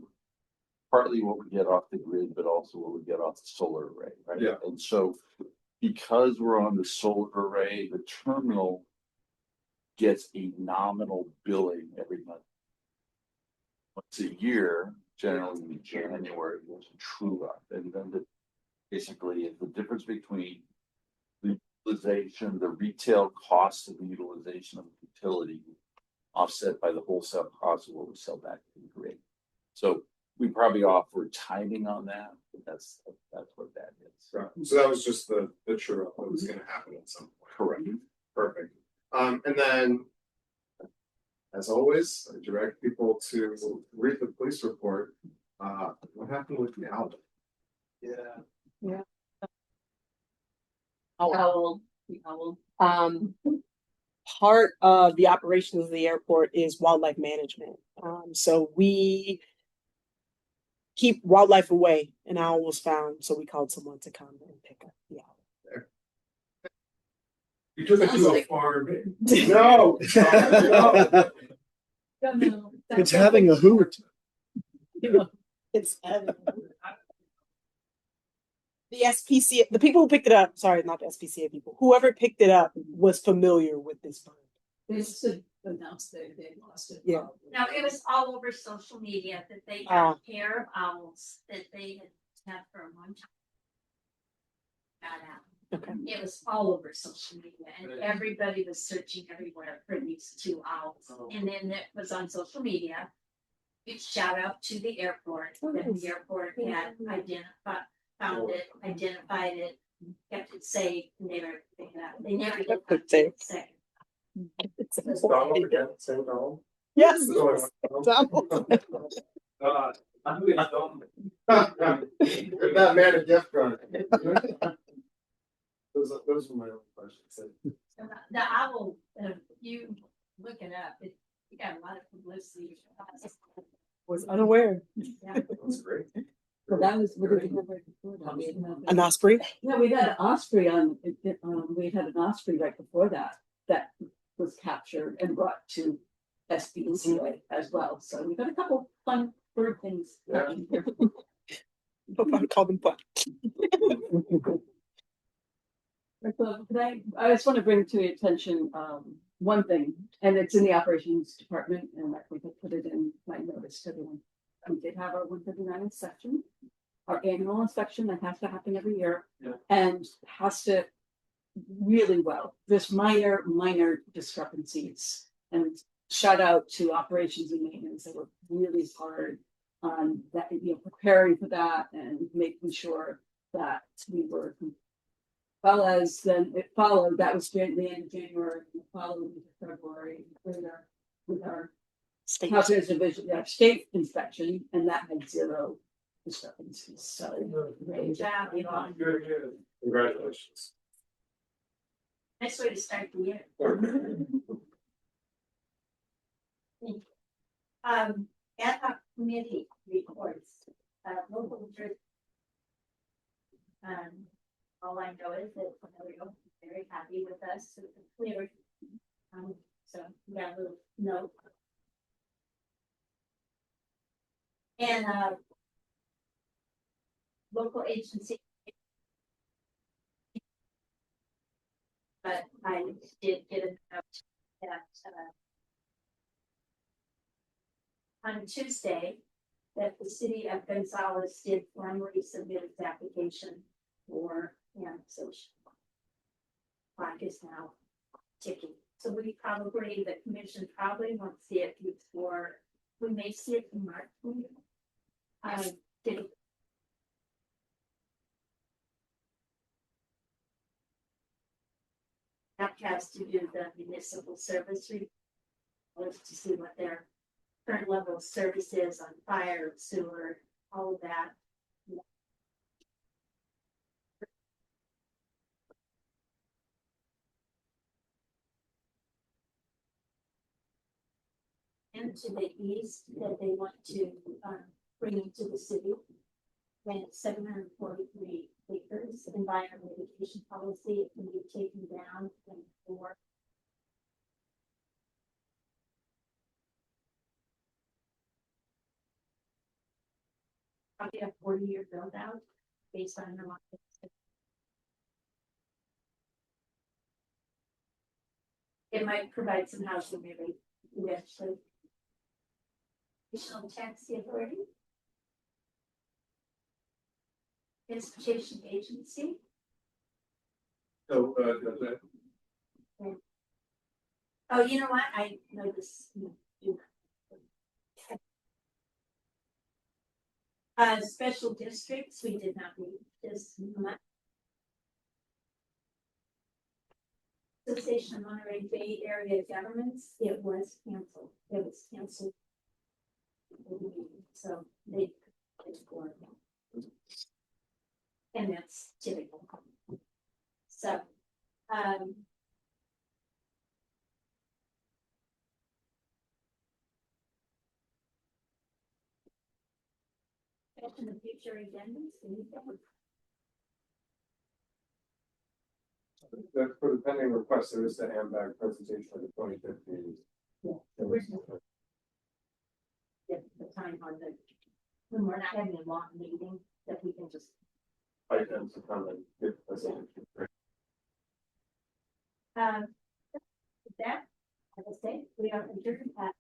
Partly what we get off the grid, but also what we get off the solar array, right?
Yeah.
And so because we're on the solar array, the terminal gets a nominal billing every month. Once a year, generally in January, there's a true up, and then basically is the difference between the utilization, the retail cost of the utilization of the utility, offset by the wholesale cost of what we sell back to the grid. So we probably offer timing on that, but that's what that is.
Right. So that was just the true up that was gonna happen at some point.
Correct.
Perfect. And then, as always, I direct people to read the police report. What happened with the album?
Yeah.
Owl. Part of the operations of the airport is wildlife management. So we keep wildlife away. An owl was found, so we called someone to come and pick up the owl.
You took it
Sounds
to
like-
a farm. No. No.
It's having a hoot.
It's the SPCA, the people who picked it up, sorry, not the SPCA people, whoever picked it up was familiar with this bird.
They just announced they lost it.
Yeah.
No, it was all over social media that they
Ah.
had a pair of owls that they had for a long time. Got out.
Okay.
It was all over social media and everybody was searching everywhere for these two owls. And then it was on social media. It's shout out to the airport, that the airport had found it, identified it, kept it safe, and they were picking it up. They never did
Kept it
keep
safe.
it safe.
It's
Donald again, same Donald.
Yes.
Donald. That man a gift card. Those were my own questions.
The owl, you look it up, it got a lot of publicity.
Was unaware.
Yeah.
That's great.
Well, that was. What did we have right before that? We had
An osprey?
Yeah, we had an osprey on, we had an osprey right before that, that was captured and brought to SBCA as well. So we've got a couple fun bird things. happening here.
Call them fun.
So I just want to bring to your attention, one thing, and it's in the operations department, and we could put it in my notice to everyone. We did have our 139 inspection, our annual inspection that has to happen every year.
Yeah.
And has to really well. There's minor discrepancies, and shout out to operations and maintenance. They were really hard on that, preparing for that and making sure that we were. Well, as then it followed, that was the end of January, and it followed into February with our Housing Division, state inspection, and that had zero discrepancies. So
Great job, Yvonne.
Good. Congratulations.
Nice way to start the year. Ad hoc committee reports, local district. All I know is that Cornelio is very happy with us, so it's clear. So we got a little note. And local agency. But I did get a note that on Tuesday, that the city of Gonzales did formally submit its application for annexation. Clock is now ticking. So we probably, the commission probably won't see it before, we may see it in March. Did that has to do the municipal service report to see what their current level of service is on fire, sewer, all of that. And to the east that they want to bring into the city. And 743 acres environmental mitigation policy, it can be taken down and for. Probably a 40-year build out based on the market. It might provide some housing maybe eventually. Additional taxi authority. Transportation agency.
So, does that
Oh, you know what? I know this. Special districts, we did not read this much. Association of Monterey Bay Area Governments, it was canceled. It was canceled. So they. And that's typical. So, in the future agendas,
that's for the pending request, there is the handbag presentation of the 2015.
yeah, the time on the, when we're not having a long meeting, that we can just.
Items to come and get the presentation.
With that, I will say, we are adjourned at